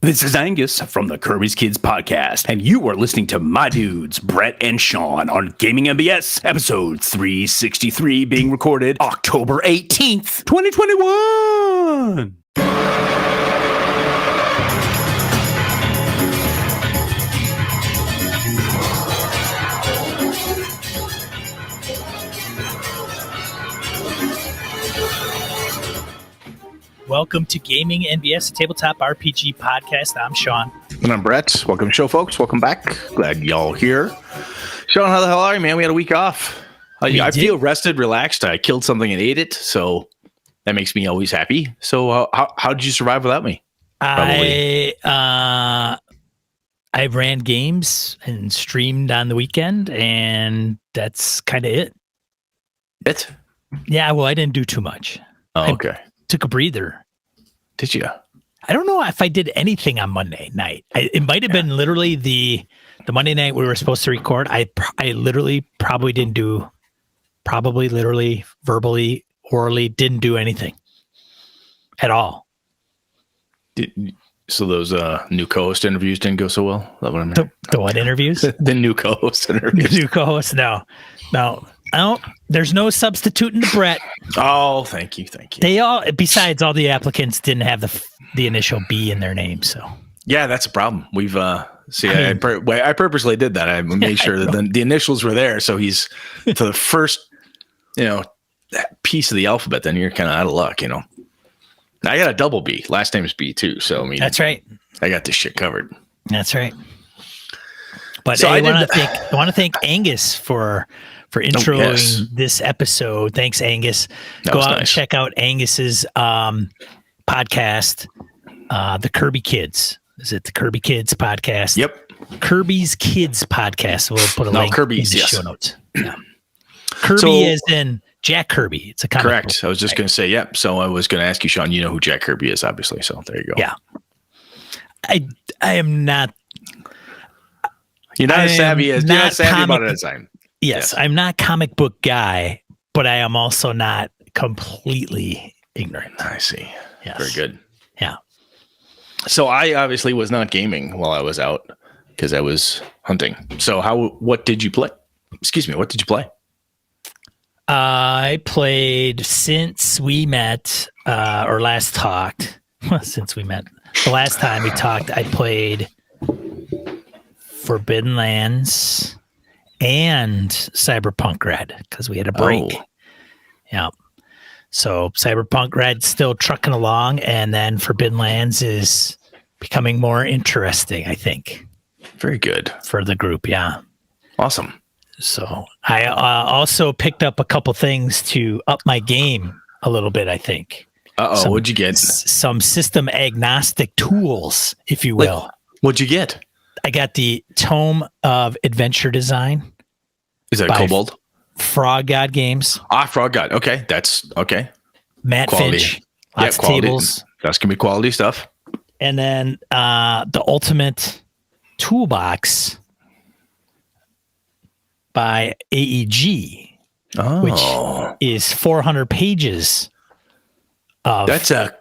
This is Angus from the Kirby's Kids podcast, and you are listening to my dudes, Brett and Sean, on Gaming MBS, episode 363, being recorded October 18th, 2021. Welcome to Gaming NBS, a tabletop RPG podcast. I'm Sean. And I'm Brett. Welcome to the show, folks. Welcome back. Glad y'all here. Sean, how the hell are you, man? We had a week off. I feel rested, relaxed. I killed something and ate it, so that makes me always happy. So how did you survive without me? I ran games and streamed on the weekend, and that's kind of it. It? Yeah, well, I didn't do too much. Oh, okay. Took a breather. Did you? I don't know if I did anything on Monday night. It might have been literally the Monday night we were supposed to record. I literally probably didn't do, literally, verbally, orally, didn't do anything at all. So those new co-host interviews didn't go so well? Is that what I'm hearing? The what interviews? The new co-host interviews. New co-host? No. There's no substituting the Brett. Oh, thank you. They all, besides all the applicants, didn't have the initial B in their name. So yeah, that's a problem. We've I purposely did that. I made sure that the initials were there. So he's to the first, that piece of the alphabet. Then you're kind of out of luck. I got a double B. Last name is B too. So that's right. I got this shit covered. That's right. But so I want to thank Angus for introing this episode. Thanks, Angus. Go out and check out Angus's podcast, The Kirby Kids. Is it the Kirby Kids podcast? Yep. Kirby's Kids podcast. We'll put a link Kirby's, in the show notes. Yeah. Kirby is in Jack Kirby. It's a comic correct. book, I was just going to say, yep. So I was going to ask you, Sean, you know who Jack Kirby is, obviously. So there you go. Yeah. I am not. You're not as savvy about it as I am. Yes, I'm not comic book guy, but I am also not completely ignorant. I see. Yes. Very good. Yeah. So I obviously was not gaming while I was out because I was hunting. So what did you play? Excuse me. What did you play? I played since we met or last talked. Since we met. The last time we talked, I played Forbidden Lands and Cyberpunk Red because we had a break. Oh. Yeah. So Cyberpunk Red still trucking along, and then Forbidden Lands is becoming more interesting, I think. Very good. For the group, yeah. Awesome. So I also picked up a couple things to up my game a little bit, I think. What'd you get? Some system agnostic tools, if you will. What'd you get? I got the Tome of Adventure Design. Is that Kobold? Frog God Games. Frog God. Okay. That's okay. Matt quality. Finch. Lots of tables. That's going to be quality stuff. And then the Ultimate Toolbox by AEG, which is 400 pages. That's a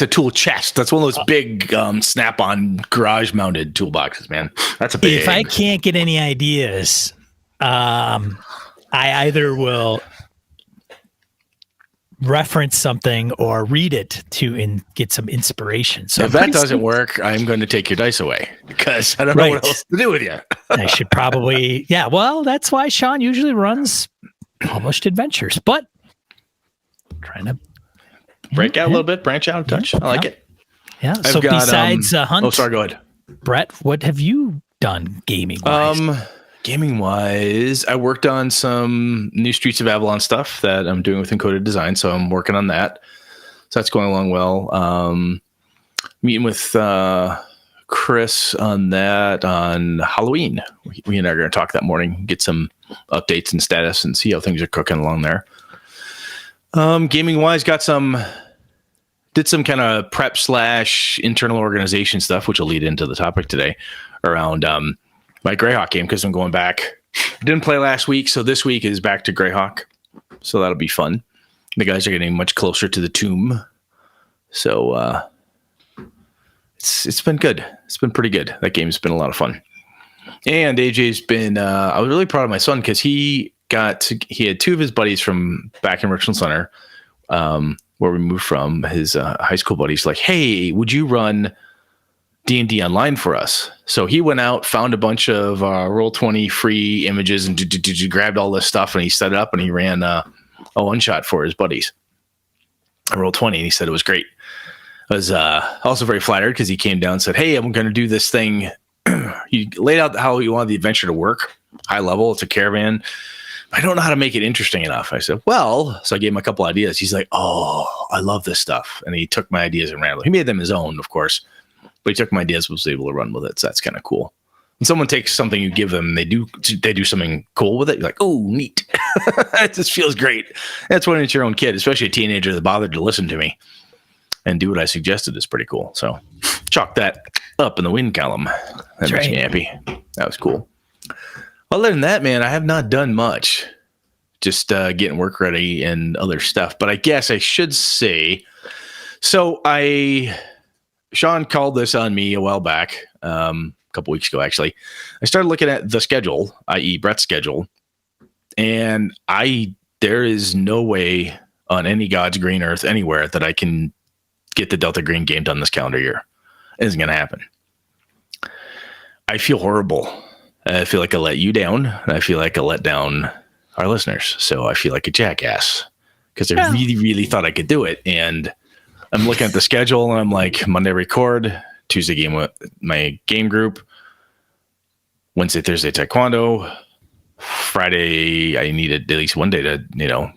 tool chest. That's one of those big snap-on garage-mounted toolboxes, man. That's a big. If I can't get any ideas, I either will reference something or read it to get some inspiration. So if that doesn't work, I'm going to take your dice away because I don't know what else to do with you. I should probably, yeah. Well, that's why Sean usually runs published adventures, but trying to break out a little bit, branch out a touch. I like it. Yeah. So besides Hunt, oh, sorry, go ahead, Brett. What have you done gaming wise? Gaming wise, I worked on some new Streets of Avalon stuff that I'm doing with Encoded Design, so I'm working on that. So that's going along well. Meeting with Chris on that on Halloween. We and I are going to talk that morning, get some updates and status, and see how things are cooking along there. Gaming wise, did some kind of prep / internal organization stuff, which will lead into the topic today around my Greyhawk game, because I'm going back. I didn't play last week, so this week is back to Greyhawk. So that'll be fun. The guys are getting much closer to the tomb. So it's been good. It's been pretty good. That game's been a lot of fun. And AJ's been, I was really proud of my son because he had two of his buddies from back in Richland Center, where we moved from, his high school buddies, like, hey, would you run D&D online for us? So he went out, found a bunch of Roll20 free images and grabbed all this stuff, and he set it up and he ran a one-shot for his buddies. Roll20, and he said it was great. I was also very flattered because he came down and said, hey, I'm going to do this thing. He laid out how he wanted the adventure to work. High level, it's a caravan. I don't know how to make it interesting enough. I said, well, so I gave him a couple ideas. He's like, oh, I love this stuff. And he took my ideas and ran with them. He made them his own, of course, but he took my ideas, was able to run with it. So that's kind of cool. When someone takes something you give them, they do something cool with it. You're like, oh, neat. It just feels great. That's when it's your own kid, especially a teenager that bothered to listen to me and do what I suggested is pretty cool. So chalk that up in the win column. That makes me happy. That was cool. Other than that, man, I have not done much. Just getting work ready and other stuff. But I guess I should say, so Sean called this on me a while back, a couple weeks ago, actually. I started looking at the schedule, i.e. Brett's schedule. And there is no way on any God's green earth anywhere that I can get the Delta Green game done this calendar year. It isn't going to happen. I feel horrible. I feel like I let you down. I feel like I let down our listeners. So I feel like a jackass because I really, really thought I could do it. And I'm looking at the schedule and I'm like, Monday record, Tuesday game with my game group, Wednesday, Thursday taekwondo, Friday I needed at least one day to,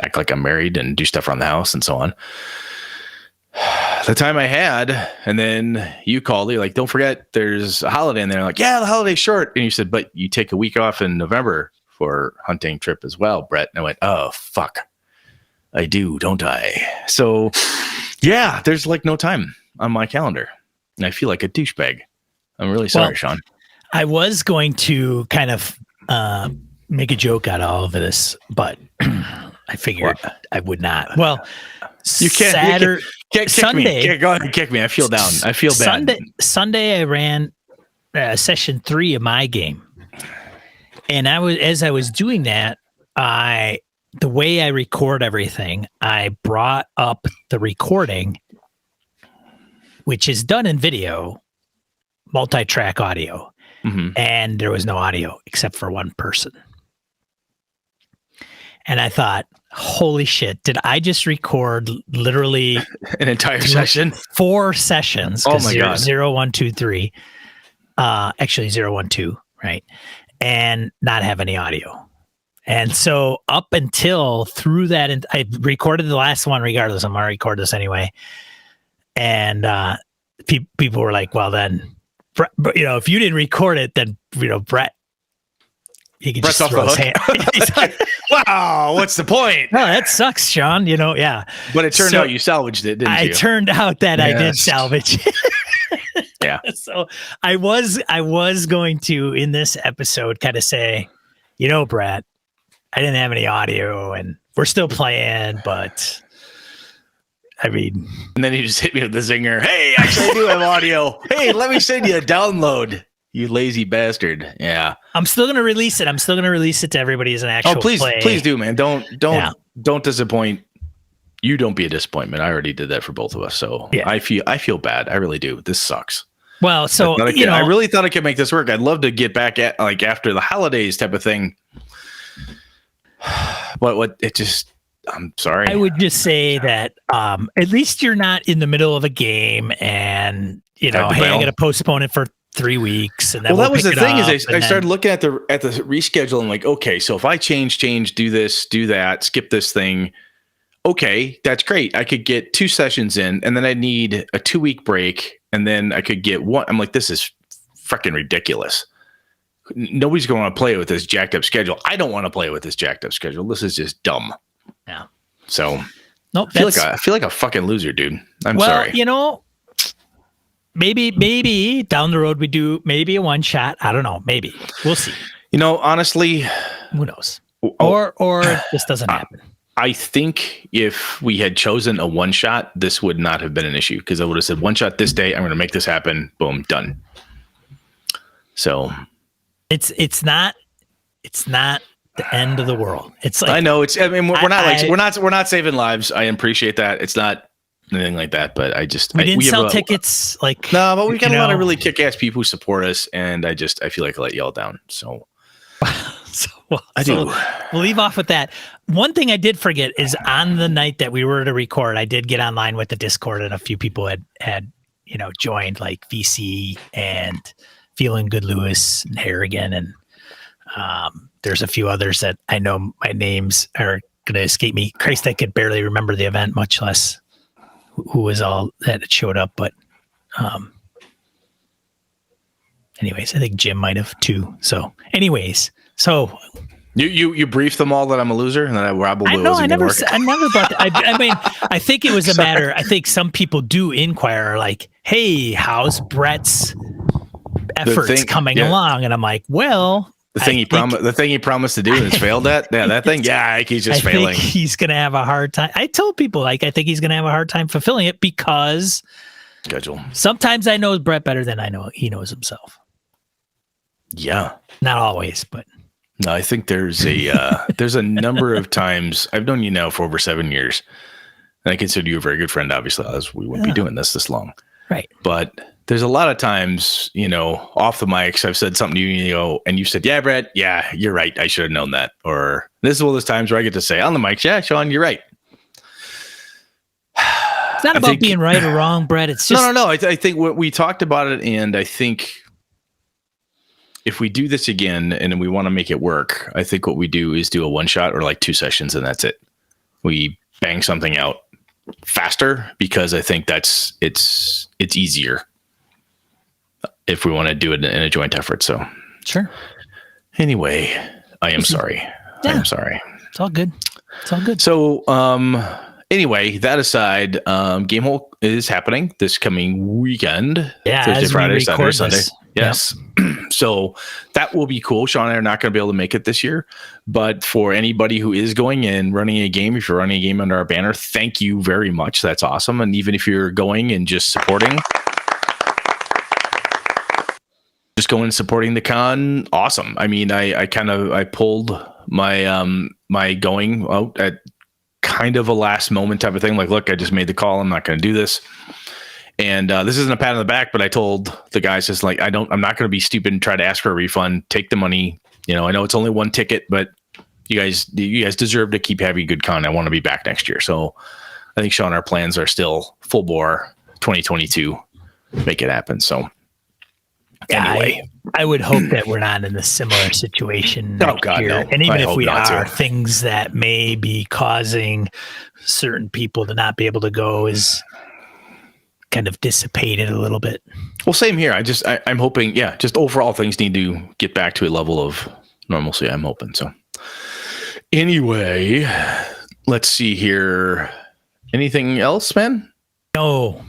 act like I'm married and do stuff around the house and so on. The time I had, and then you called, you're like, don't forget there's a holiday in there. I'm like, yeah, the holiday's short. And you said, but you take a week off in November for hunting trip as well, Brett. And I went, oh, fuck. I do, don't I? So yeah, there's like no time on my calendar. And I feel like a douchebag. I'm really sorry, Sean. I was going to kind of make a joke out of all of this, but I figured I would not. Well, you can't kick Sunday, me. Go ahead and kick me. I feel down. I feel bad. Sunday I ran session 3 of my game. And as I was doing that, the way I record everything, I brought up the recording, which is done in video, multi-track audio. Mm-hmm. And there was no audio except for one person. And I thought, holy shit, did I just record literally an entire session? 4 sessions. Oh my God. 0, 1, 2, 3. Actually 0, 1, 2, right? And not have any audio. And so up until through that, and I recorded the last one regardless. I'm going to record this anyway. And people were like, well then, if you didn't record it, then, Brett, he could just throw his hand. He's like, wow, what's the point? No, that sucks, Sean. Yeah. But it turned out you salvaged it, didn't you? It turned out that I did salvage it. Yeah. So I was going to, in this episode, kind of say, Brett, I didn't have any audio and we're still playing, but I mean. And then he just hit me with the zinger. Hey, actually I do have audio. Hey, let me send you a download. You lazy bastard. Yeah. I'm still going to release it. I'm still going to release it to everybody as an actual play. Please do, man. Don't disappoint. You don't be a disappointment. I already did that for both of us. So yeah. I feel bad. I really do. This sucks. Well, so, I really thought I could make this work. I'd love to get back at like after the holidays type of thing. But I'm sorry. I would just say that at least you're not in the middle of a game and, hey, I'm going to postpone it for 3 weeks. And then that was the thing is I started looking at the reschedule and like, okay, so if I change, do this, do that, skip this thing. Okay, that's great. I could get 2 sessions in and then I need a 2-week break. And then I could get one. I'm like, this is freaking ridiculous. Nobody's going to play with this jacked up schedule. I don't want to play with this jacked up schedule. This is just dumb. Yeah. So nope, I feel like a fucking loser, dude. I'm sorry. Maybe down the road we do maybe a one shot. I don't know. Maybe we'll see. Honestly, who knows? Or this doesn't happen. I think if we had chosen a one shot, this would not have been an issue because I would have said one shot this day. I'm going to make this happen. Boom, done. So it's not the end of the world. It's like, I know it's. I mean, we're not saving lives. I appreciate that. It's not anything like that. But we didn't sell tickets. Like no, but we got a lot of really kick-ass people who support us, and I feel like I let y'all down. So. We'll leave off with that. One thing I did forget is on the night that we were to record, I did get online with the Discord, and a few people had joined, like VC and Feeling Good Lewis and Harrigan, and there's a few others that I know my names are going to escape me. Christ, I could barely remember the event, much less who was all that showed up. But anyways, I think Jim might have too. So anyways, so you briefed them all that I'm a loser and that I probably I never brought that. I mean, I think it was a matter. I think some people do inquire like, hey, how's Brett's efforts coming along? And I'm like, well, the thing he promised to do and has failed at. Yeah, that thing. Yeah, he's just failing. Think he's going to have a hard time. I told people like I think he's going to have a hard time fulfilling it because schedule. Sometimes I know Brett better than he knows himself. Yeah, not always, but no. I think there's a number of times I've known you now for over 7 years, and I consider you a very good friend. Obviously, as we wouldn't be doing this long, right? But there's a lot of times, off the mics, I've said something to you, and you said, yeah, Brett, yeah, you're right. I should have known that. Or this is one of those times where I get to say on the mics, yeah, Sean, you're right. It's not about being right or wrong, Brett. It's just no. I think we talked about it, and I think if we do this again and we want to make it work, I think what we do is do a one shot or like 2 sessions, and that's it. We bang something out faster because I think it's easier if we want to do it in a joint effort. So sure. Anyway, I am sorry. Yeah. I am sorry. It's all good. It's all good. So, anyway, that aside, Gamehole is happening this coming weekend. Yeah. Thursday, Friday, Saturday, Sunday. Yes. Yep. So that will be cool. Sean and I are not going to be able to make it this year, but for anybody who is going and running a game, if you're running a game under our banner, thank you very much. That's awesome. And even if you're going and just supporting the con, awesome. I mean, I pulled my going out at kind of a last moment type of thing. Like, look, I just made the call. I'm not going to do this. And this isn't a pat on the back, but I told the guys just like, I'm not going to be stupid and try to ask for a refund. Take the money. I know it's only 1 ticket, but you guys deserve to keep having a good con. I want to be back next year. So I think, Sean, our plans are still full bore 2022. Make it happen. So anyway, I would hope that we're not in a similar situation next year. No. And even if we are, too. Things that may be causing certain people to not be able to go is kind of dissipated a little bit. Well, same here. I'm hoping, just overall things need to get back to a level of normalcy. I'm hoping. So anyway, let's see here. Anything else, man? No.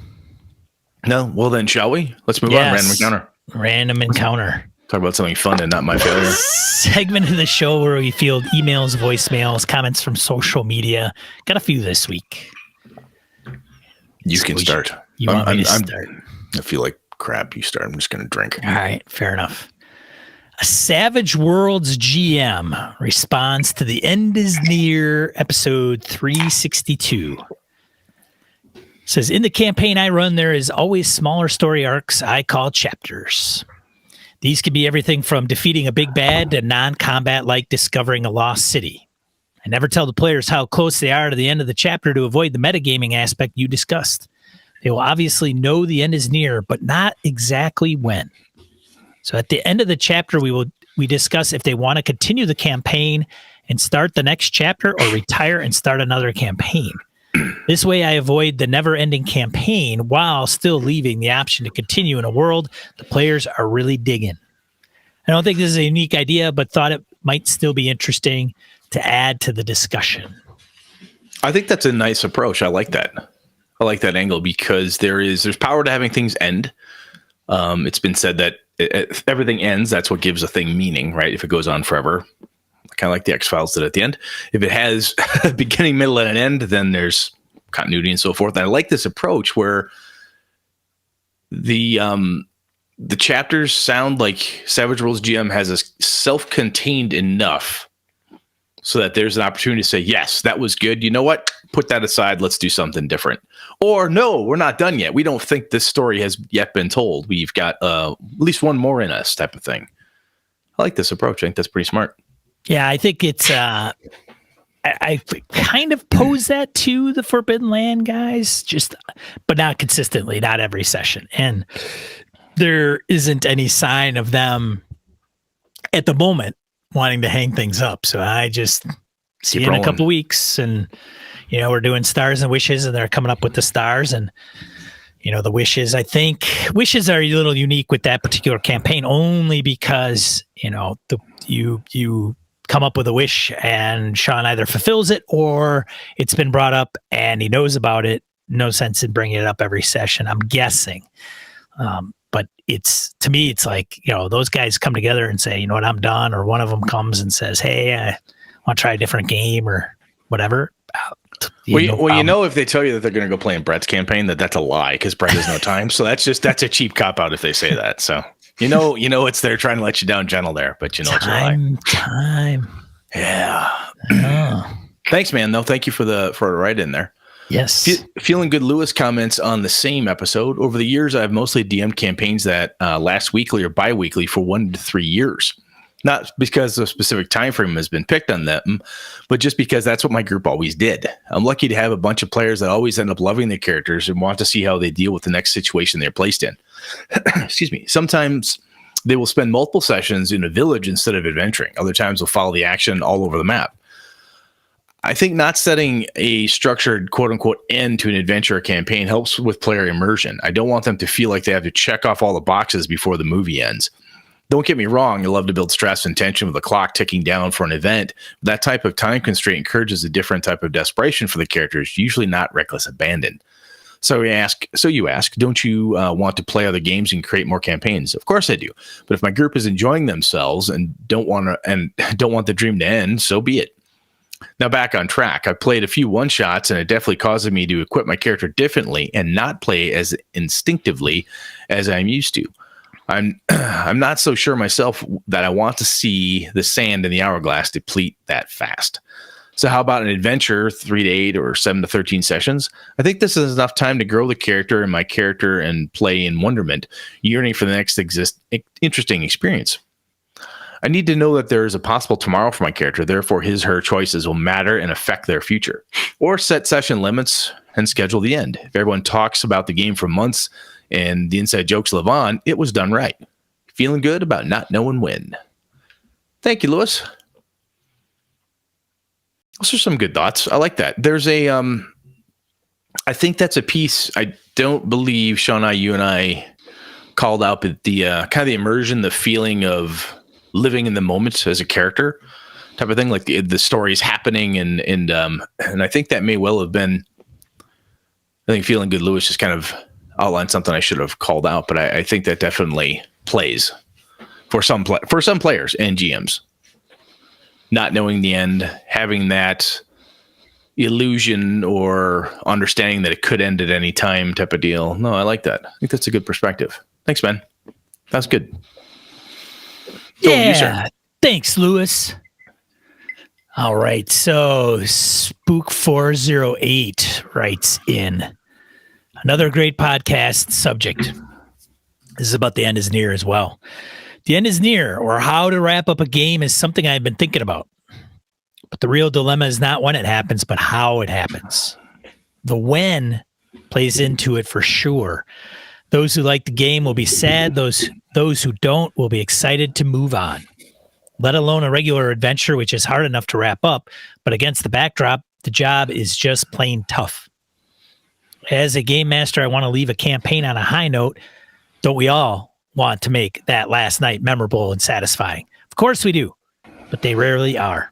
Well, then shall we? Let's move on. Random encounter. Random encounter. Talk about something fun and not my failure. Segment of the show where we field emails, voicemails, comments from social media. Got a few this week. You can start. You want me to start? I feel like crap. You start. I'm just going to drink. All right. Fair enough. A Savage Worlds GM responds to The End is Near, episode 362. Says, in the campaign I run, there is always smaller story arcs I call chapters. These can be everything from defeating a big bad to non-combat like discovering a lost city. I never tell the players how close they are to the end of the chapter to avoid the metagaming aspect you discussed. They will obviously know the end is near, but not exactly when. So at the end of the chapter, we discuss if they want to continue the campaign and start the next chapter or retire and start another campaign. This way I avoid the never-ending campaign while still leaving the option to continue in a world the players are really digging. I don't think this is a unique idea, but thought it might still be interesting to add to the discussion. I think that's a nice approach. I like that. I like that angle because there's power to having things end. It's been said that everything ends. That's what gives a thing meaning, right? If it goes on forever, kind of like the X-Files did at the end. If it has a beginning, middle, and an end, then there's continuity and so forth. And I like this approach where the chapters sound like Savage Worlds GM has a self-contained enough so that there's an opportunity to say, yes, that was good. You know what? Put that aside. Let's do something different. Or no, we're not done yet. We don't think this story has yet been told. We've got at least one more in us type of thing. I like this approach. I think that's pretty smart. Yeah, I think it's, I kind of pose that to the Forbidden Land guys, but not consistently, not every session. And there isn't any sign of them at the moment wanting to hang things up. So I just see you in a couple of weeks, and, we're doing stars and wishes, and they're coming up with the stars, and, the wishes, I think wishes are a little unique with that particular campaign only because, you come up with a wish and Sean either fulfills it or it's been brought up and he knows about it. No sense in bringing it up every session, I'm guessing. But to me, it's like, those guys come together and say, you know what, I'm done. Or one of them comes and says, hey, I want to try a different game or whatever. If they tell you that they're going to go play in Brett's campaign, that's a lie because Brett has no time. So that's a cheap cop out if they say that. So, it's they're trying to let you down gentle there, but it's a lie. Time. Yeah. Oh. Thanks, man. No, thank you for the write in there. Yes. Feeling Good Lewis comments on the same episode. Over the years, I've mostly DM'd campaigns that last weekly or bi-weekly for 1 to 3 years. Not because a specific time frame has been picked on them, but just because that's what my group always did. I'm lucky to have a bunch of players that always end up loving their characters and want to see how they deal with the next situation they're placed in. Excuse me. Sometimes they will spend multiple sessions in a village instead of adventuring. Other times they'll follow the action all over the map. I think not setting a structured quote-unquote end to an adventure or campaign helps with player immersion. I don't want them to feel like they have to check off all the boxes before the movie ends. Don't get me wrong, I love to build stress and tension with the clock ticking down for an event. That type of time constraint encourages a different type of desperation for the characters, usually not reckless abandon. So you ask, don't you want to play other games and create more campaigns? Of course I do. But if my group is enjoying themselves and don't want the dream to end, so be it. Now back on track. I played a few one-shots and it definitely causes me to equip my character differently and not play as instinctively as I'm used to. I'm not so sure myself that I want to see the sand in the hourglass deplete that fast. So how about an adventure, 3 to 8 or 7 to 13 sessions? I think this is enough time to grow the character and my character and play in wonderment, yearning for the next interesting experience. I need to know that there is a possible tomorrow for my character, therefore her choices will matter and affect their future. Or set session limits and schedule the end. If everyone talks about the game for months and the inside jokes live on, it was done right. Feeling good about not knowing when. Thank you, Lewis. Those are some good thoughts. I like that. There's I think that's a piece I don't believe you and I called out, but the kind of the immersion, the feeling of living in the moment as a character type of thing, like the story is happening and I think that may well have been, I think Feeling Good Lewis just kind of outlined something I should have called out, but I think that definitely plays for some players and GMs. Not knowing the end, having that illusion or understanding that it could end at any time type of deal. No, I like that. I think that's a good perspective. Thanks, man. That's good. Yeah. Thanks, Lewis. All right. So Spook408 writes in another great podcast subject. This is about the end is near as well. The end is near, or how to wrap up a game, is something I've been thinking about. But the real dilemma is not when it happens, but how it happens. The when plays into it for sure. Those who like the game will be sad. Those who don't will be excited to move on. Let alone a regular adventure, which is hard enough to wrap up. But against the backdrop, the job is just plain tough. As a game master, I want to leave a campaign on a high note. Don't we all want to make that last night memorable and satisfying? Of course we do, but they rarely are.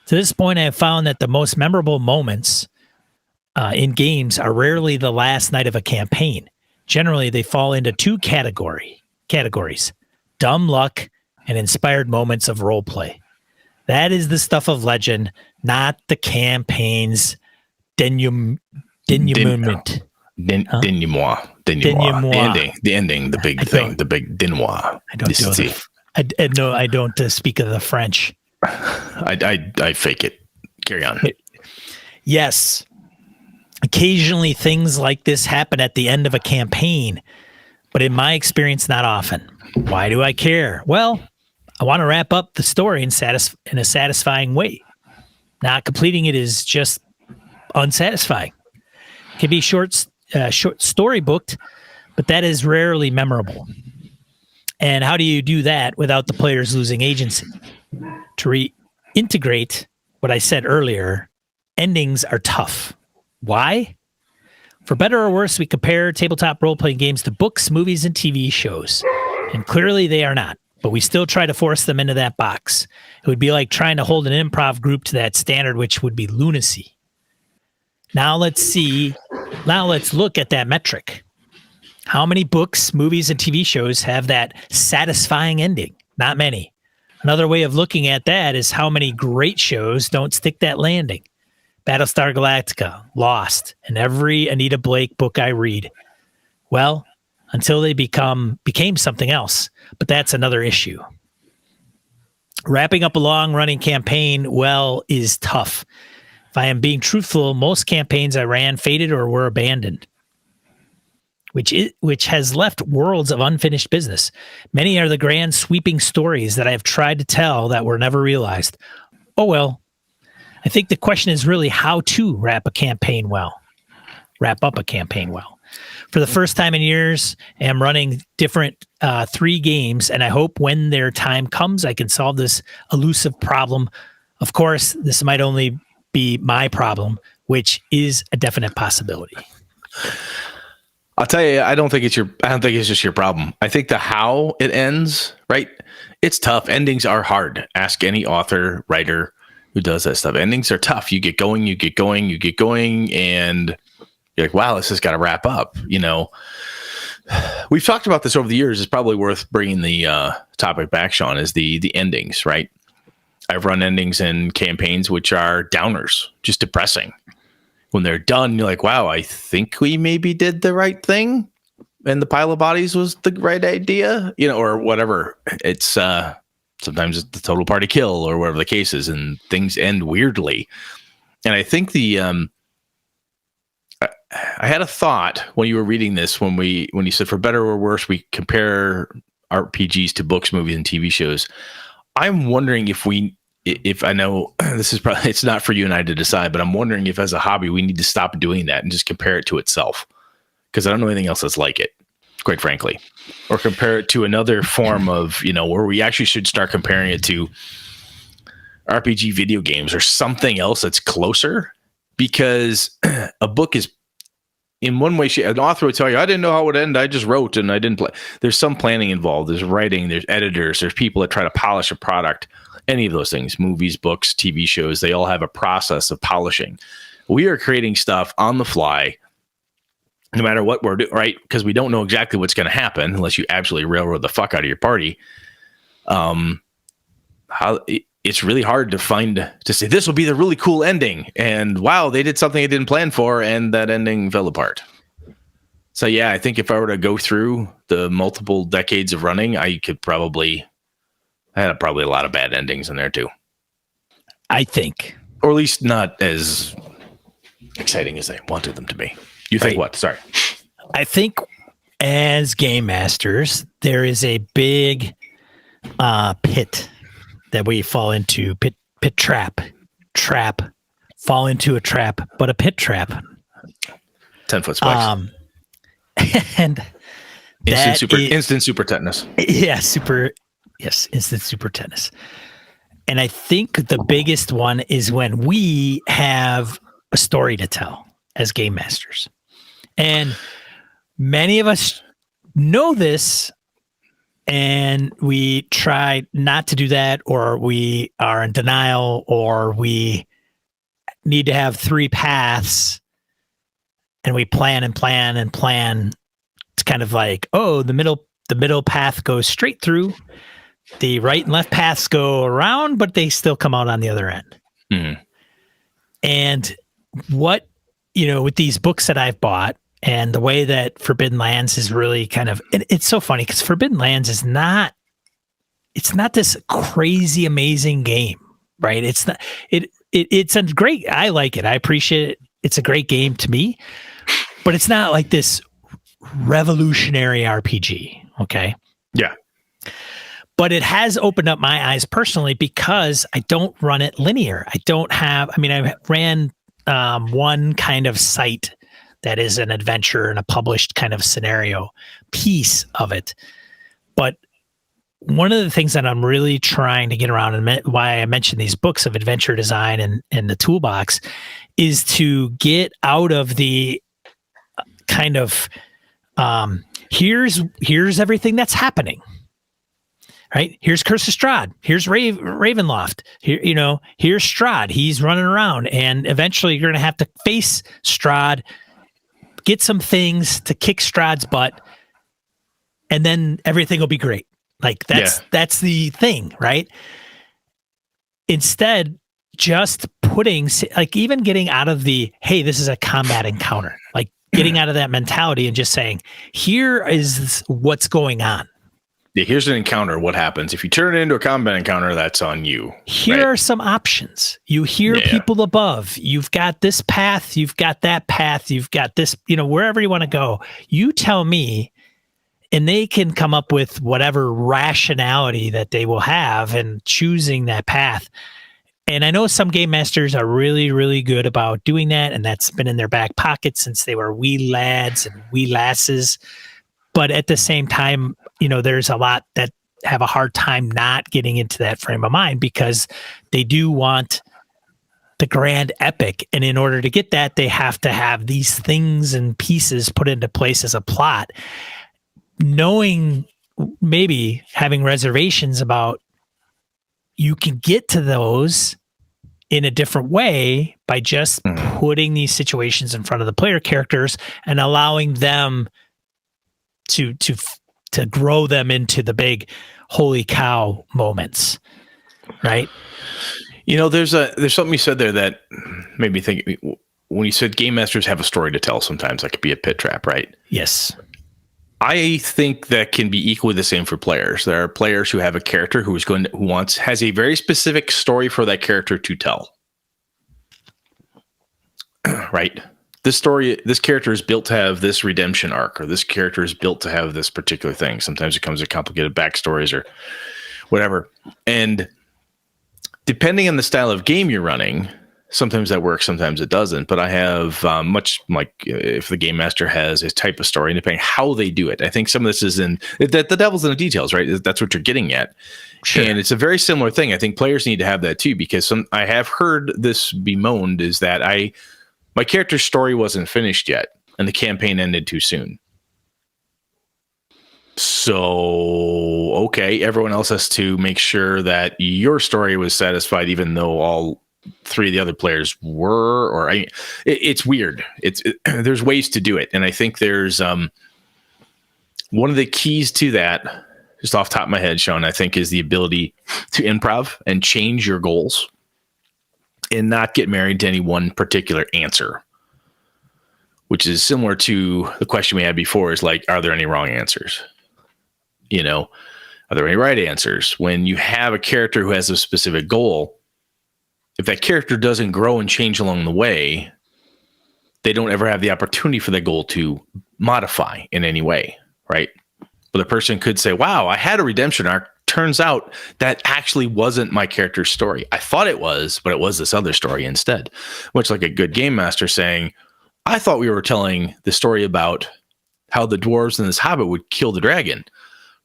To this point, I have found that the most memorable moments in games are rarely the last night of a campaign. Generally, they fall into two categories: dumb luck and inspired moments of roleplay. That is the stuff of legend, not the campaign's denouement. Denouement. Denouement. The ending, the big thing, the big denouement. I don't speak of the French. I fake it. Carry on. Yes. Occasionally things like this happen at the end of a campaign, but in my experience, not often. Why do I care? Well, I want to wrap up the story in a satisfying way. Not completing it is just unsatisfying. It can be short story booked, but that is rarely memorable. And how do you do that without the players losing agency? To reintegrate what I said earlier, endings are tough. Why? For better or worse, we compare tabletop role-playing games to books, movies, and TV shows. And clearly they are not, but we still try to force them into that box. It would be like trying to hold an improv group to that standard, which would be lunacy. Now let's look at that metric. How many books, movies, and TV shows have that satisfying ending? Not many. Another way of looking at that is how many great shows don't stick that landing. Battlestar Galactica, Lost, and every Anita Blake book I read. Well, until they became something else, but that's another issue. Wrapping up a long-running campaign well is tough. If I am being truthful, most campaigns I ran faded or were abandoned, which has left worlds of unfinished business. Many are the grand sweeping stories that I have tried to tell that were never realized. Oh well. I think the question is really how to wrap up a campaign well. For the first time in years, I am running different 3 games, and I hope when their time comes, I can solve this elusive problem. Of course, this might only be my problem, which is a definite possibility. I'll tell you, I don't think it's just your problem. I think the how it ends, right? It's tough. Endings are hard. Ask any author, writer who does that stuff. Endings are tough. You get going, and you're like, wow, this has got to wrap up. You know, we've talked about this over the years. It's probably worth bringing the topic back, Sean, is the endings, right? I've run endings in campaigns which are downers, just depressing. When they're done, you're like, wow, I think we maybe did the right thing, and the pile of bodies was the right idea, you know, or whatever. It's sometimes it's the total party kill or whatever the case is, and things end weirdly. And I think I had a thought when you were reading this, when you said for better or worse, we compare RPGs to books, movies, and TV shows. I'm wondering if I know this is probably, it's not for you and I to decide, but I'm wondering if as a hobby, we need to stop doing that and just compare it to itself. Because I don't know anything else that's like it, quite frankly. Or compare it to another form of, you know, where we actually should start comparing it to RPG video games or something else that's closer. Because a book is, in one way, an author would tell you, I didn't know how it would end. I just wrote and I didn't play. There's some planning involved. There's writing, there's editors, there's people that try to polish a product. Any of those things, movies, books, TV shows, they all have a process of polishing. We are creating stuff on the fly, no matter what we're doing, right? Because we don't know exactly what's going to happen unless you absolutely railroad the fuck out of your party. It's really hard to say this will be the really cool ending, and wow, they did something I didn't plan for, and that ending fell apart. So yeah, I think if I were to go through the multiple decades of running, I had probably a lot of bad endings in there too. I think, or at least not as exciting as I wanted them to be. You think what? Sorry. I think as game masters, there is a big pit that we fall into. Pit trap, fall into a trap, but a pit trap. 10-foot spikes. And instant super tetanus. Yeah, instant super tetanus. And I think the biggest one is when we have a story to tell as game masters. And many of us know this, and we try not to do that, or we are in denial, or we need to have 3 paths, and we plan. It's kind of like, oh, the middle path goes straight through. the right and left paths go around, but they still come out on the other end. Mhm. And what, with these books that I've bought and the way that Forbidden Lands is really kind of, and it's so funny because Forbidden Lands is not, it's not this crazy, amazing game, right? It's not, it's a great, I like it. I appreciate it. It's a great game to me, but it's not like this revolutionary RPG. Okay. Yeah. But it has opened up my eyes personally because I don't run it linear. I ran one kind of site that is an adventure and a published kind of scenario piece of it. But one of the things that I'm really trying to get around, and why I mentioned these books of adventure design and the toolbox, is to get out of the kind of here's everything that's happening. Right? Here's Curse of Strahd. Here's Ravenloft. Here, here's Strahd. He's running around, and eventually you're going to have to face Strahd, get some things to kick Strahd's butt, and then everything will be great. Like that's the thing, right? Instead, just putting, like, even getting out of the, hey, this is a combat encounter, like getting out of that mentality and just saying, here is what's going on. Yeah, here's an encounter. What happens if you turn it into a combat encounter? That's on you. Here are some options. You hear people above. You've got this path. You've got that path. You've got this, wherever you want to go. You tell me, and they can come up with whatever rationality that they will have in choosing that path. And I know some game masters are really, really good about doing that, and that's been in their back pocket since they were wee lads and wee lasses. But at the same time, there's a lot that have a hard time not getting into that frame of mind because they do want the grand epic. And in order to get that, they have to have these things and pieces put into place as a plot. Knowing, maybe having reservations about, you can get to those in a different way by just putting these situations in front of the player characters and allowing them to grow them into the big holy cow moments, right? There's something you said there that made me think. When you said game masters have a story to tell, sometimes that could be a pit trap, right? Yes. I think that can be equally the same for players. There are players who have a character has a very specific story for that character to tell. Right? This character is built to have this redemption arc, or this character is built to have this particular thing. Sometimes it comes with complicated backstories or whatever. And depending on the style of game you're running, sometimes that works, sometimes it doesn't. But I have much like if the game master has a type of story, and depending how they do it, I think some of this is the devil's in the details, right? That's what you're getting at. Sure. And it's a very similar thing. I think players need to have that too, because I have heard this bemoaned is that my character's story wasn't finished yet, and the campaign ended too soon. So, okay, everyone else has to make sure that your story was satisfied, even though all three of the other players were. It's weird. There's ways to do it, and I think there's one of the keys to that, just off the top of my head, Sean, I think, is the ability to improv and change your goals and not get married to any one particular answer, which is similar to the question we had before, is like, are there any wrong answers? Are there any right answers? When you have a character who has a specific goal, if that character doesn't grow and change along the way, they don't ever have the opportunity for that goal to modify in any way, right? But the person could say, wow, I had a redemption arc. Turns out that actually wasn't my character's story. I thought it was, but it was this other story instead. Much like a good game master saying, I thought we were telling the story about how the dwarves and this hobbit would kill the dragon.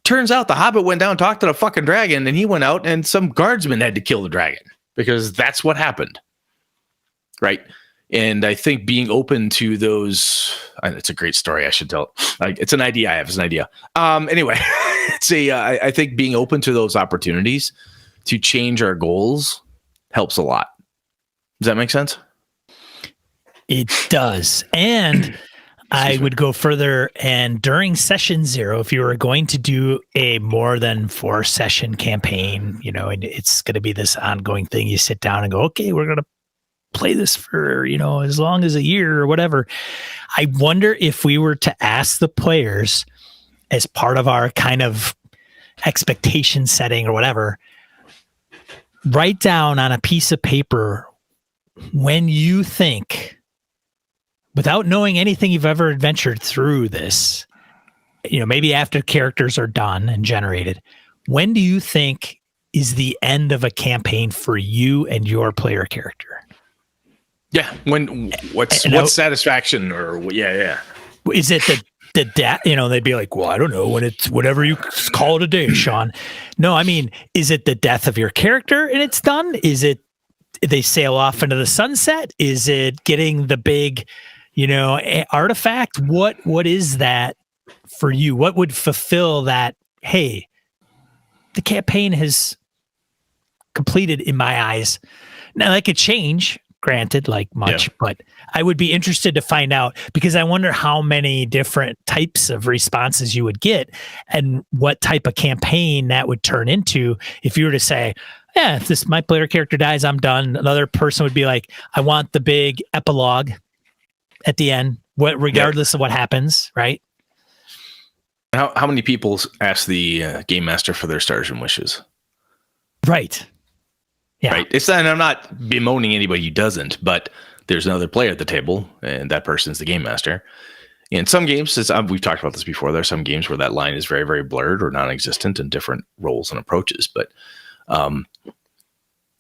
Turns out the hobbit went down, talked to the fucking dragon, and he went out and some guardsmen had to kill the dragon because that's what happened. Right? And I think being open to those, it's a great story. I should tell. It's an idea I have. It's an idea. Anyway, I think being open to those opportunities to change our goals helps a lot. Does that make sense? It does. And I would go further, and during session 0, if you were going to do a more than 4 session campaign, and it's going to be this ongoing thing, you sit down and go, okay, we're going to play this for, as long as a year or whatever. I wonder if we were to ask the players as part of our kind of expectation setting or whatever, write down on a piece of paper when you think, without knowing anything you've ever adventured through this, maybe after characters are done and generated, when do you think is the end of a campaign for you and your player character? Yeah. What's satisfaction or yeah. Is it the death? They'd be like, well, I don't know, when it's whatever you call it a day, Sean. No, I mean, is it the death of your character and it's done? Is it they sail off into the sunset? Is it getting the big, artifact? What is that for you? What would fulfill that? Hey, the campaign has completed in my eyes. Now that could change, granted, like much, but I would be interested to find out, because I wonder how many different types of responses you would get and what type of campaign that would turn into. If you were to say, yeah, if my player character dies, I'm done. Another person would be like, I want the big epilogue at the end, regardless of what happens, right? How many people ask the game master for their stars and wishes? Right. Yeah. Right. And I'm not bemoaning anybody who doesn't, but there's another player at the table, and that person's the game master. In some games, we've talked about this before, there are some games where that line is very, very blurred or non-existent in different roles and approaches. But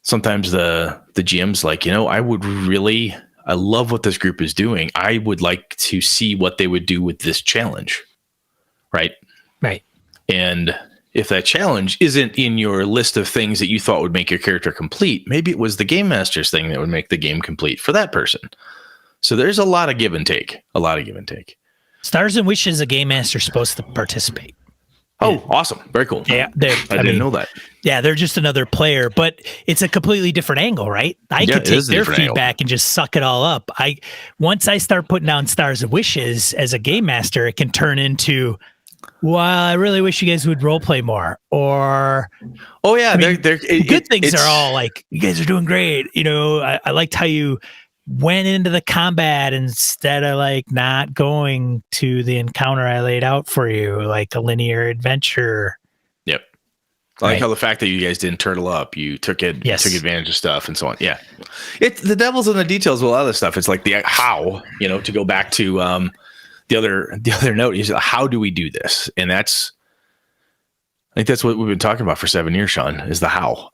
sometimes the GM's like, I love what this group is doing. I would like to see what they would do with this challenge. Right. Right. And if that challenge isn't in your list of things that you thought would make your character complete, maybe it was the game master's thing that would make the game complete for that person. So there's a lot of give and take. Stars and Wishes, a game master's supposed to participate. Oh, awesome. Very cool. Yeah. I didn't know that. Yeah, they're just another player, but it's a completely different angle, right? I could take their feedback and just suck it all up. Once I start putting down Stars and Wishes as a game master, it can turn into, well, I really wish you guys would role play more. Or, good things are all like, you guys are doing great. I liked how you went into the combat instead of like not going to the encounter I laid out for you, like a linear adventure. Yep. I like how the fact that you guys didn't turtle up, you took advantage of stuff and so on. Yeah. The devil's in the details with a lot of this stuff. It's like the how, to go back to the other note is, how do we do this? And I think that's what we've been talking about for 7 years, Sean, is the how,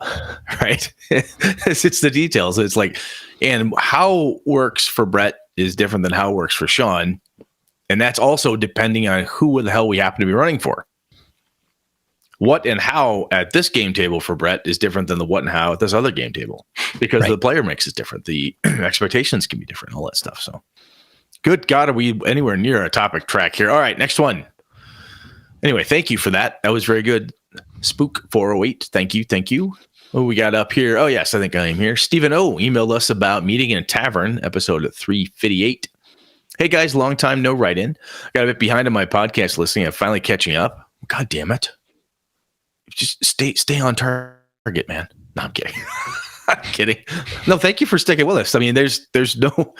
right? It's the details. It's like, and how works for Brett is different than how it works for Sean. And that's also depending on who the hell we happen to be running for. What and how at this game table for Brett is different than the what and how at this other game table, because the player mix is different. The expectations can be different, all that stuff. So good God, are we anywhere near a topic track here? All right, next one. Anyway, thank you for that. That was very good. Spook 408. Thank you. What we got up here? Oh, yes, I think I am here. Stephen O emailed us about meeting in a tavern, episode 358. Hey, guys, long time no write-in. Got a bit behind on my podcast listening. I'm finally catching up. God damn it. Just stay on target, man. No, I'm kidding. I'm kidding. No, thank you for sticking with us. I mean, there's no...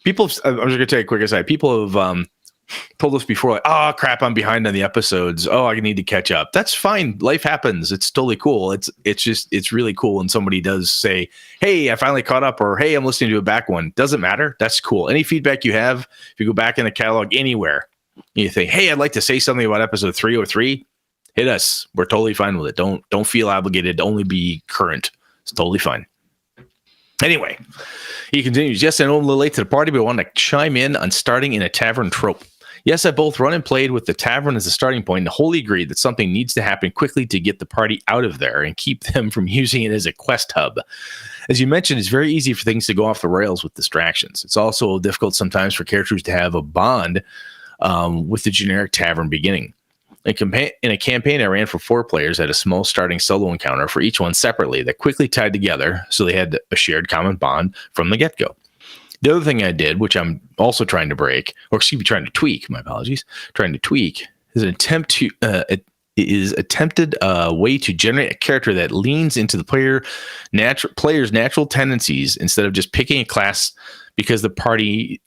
people, I'm just going to take a quick aside. People have... told us before, like, oh crap, I'm behind on the episodes. Oh, I need to catch up. That's fine. Life happens. It's totally cool. It's really cool when somebody does say, hey, I finally caught up, or hey, I'm listening to a back one. Doesn't matter. That's cool. Any feedback you have, if you go back in the catalog anywhere, you think, hey, I'd like to say something about episode 303, hit us. We're totally fine with it. Don't feel obligated to only be current. It's totally fine. Anyway, he continues, yes, I know I'm a little late to the party, but I want to chime in on starting in a tavern trope. Yes, I both run and played with the tavern as a starting point and wholly agree that something needs to happen quickly to get the party out of there and keep them from using it as a quest hub. As you mentioned, it's very easy for things to go off the rails with distractions. It's also difficult sometimes for characters to have a bond with the generic tavern beginning. In a campaign I ran for 4 players, I had a small starting solo encounter for each one separately that quickly tied together so they had a shared common bond from the get-go. The other thing I did, which I'm also trying to break, or excuse me, trying to tweak, my apologies, trying to tweak, is an attempt to attempted way to generate a character that leans into the player's natural tendencies instead of just picking a class because of party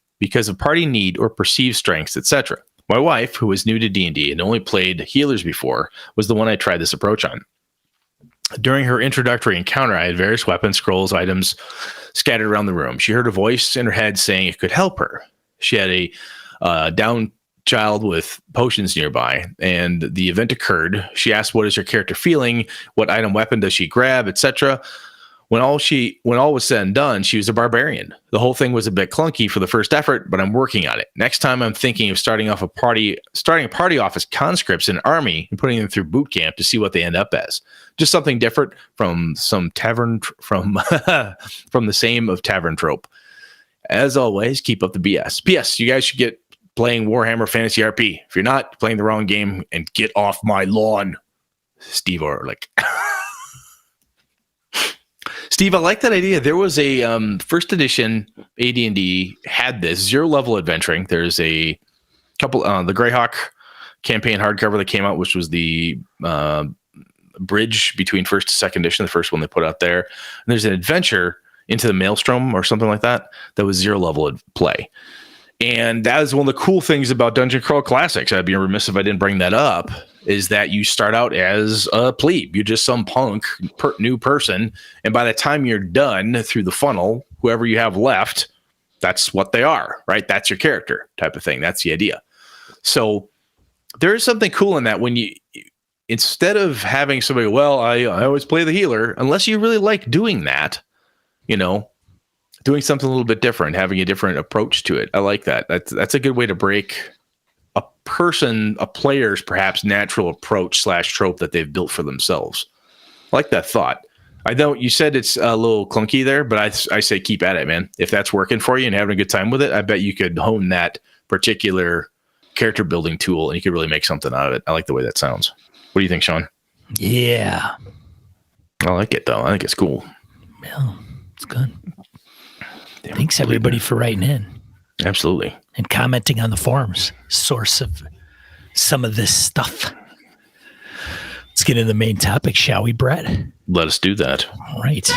need or perceived strengths, etc. My wife, who was new to D&D and only played healers before, was the one I tried this approach on. During her introductory encounter, I had various weapons, scrolls, items scattered around the room. She heard a voice in her head saying it could help her. She had a down child with potions nearby, and the event occurred. She asked, "What is your character feeling? What item, weapon does she grab, etc.?" When all was said and done, she was a barbarian. The whole thing was a bit clunky for the first effort, but I'm working on it. Next time, I'm thinking of starting a party off as conscripts in an army and putting them through boot camp to see what they end up as. Just something different from some tavern from the same of tavern trope. As always, keep up the BS. P.S. You guys should get playing Warhammer Fantasy RP. If you're not, playing the wrong game and get off my lawn. Steve Orlick. Steve, I like that idea. There was a first edition AD&D had this zero level adventuring. There's a couple, the Greyhawk campaign hardcover that came out, which was the bridge between first and second edition, the first one they put out there. And there's an adventure into the Maelstrom or something like that was zero level play. And that is one of the cool things about Dungeon Crawl Classics. I'd be remiss if I didn't bring that up, is that you start out as a plebe. You're just some punk, new person. And by the time you're done through the funnel, whoever you have left, that's what they are, right? That's your character type of thing. That's the idea. So there is something cool in that when you, instead of having somebody, well, I always play the healer, unless you really like doing that, doing something a little bit different, having a different approach to it. I like that. That's a good way to break a player's perhaps natural approach / trope that they've built for themselves. I like that thought. I know you said it's a little clunky there, but I say keep at it, man. If that's working for you and having a good time with it, I bet you could hone that particular character building tool and you could really make something out of it. I like the way that sounds. What do you think, Sean? Yeah. I like it, though. I think it's cool. Yeah, it's good. Thanks, everybody, for writing in. Absolutely. And commenting on the forums. Source of some of this stuff. Let's get into the main topic, shall we, Brett? Let us do that. All right.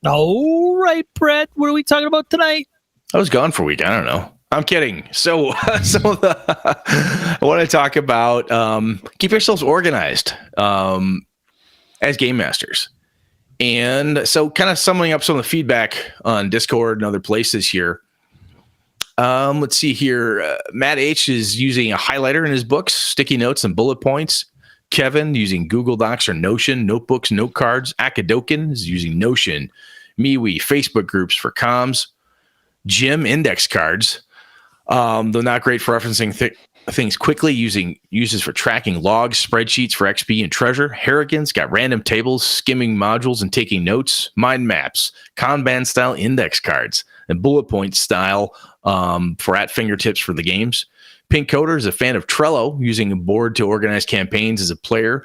All right, Brett. What are we talking about tonight? I was gone for a week. I don't know. I'm kidding. So I want to talk about keep yourselves organized as game masters. And so kind of summing up some of the feedback on Discord and other places here. Let's see here. Matt H is using a highlighter in his books, sticky notes and bullet points. Kevin using Google Docs or Notion, notebooks, note cards. Akadokin is using Notion, MeWe, Facebook groups for comms. Jim index cards. Though not great for referencing things quickly, uses for tracking logs, spreadsheets for XP and treasure. Harrigan's got random tables, skimming modules and taking notes. Mind maps, Kanban style index cards, and bullet point style for at fingertips for the games. Pink Coder is a fan of Trello, using a board to organize campaigns as a player.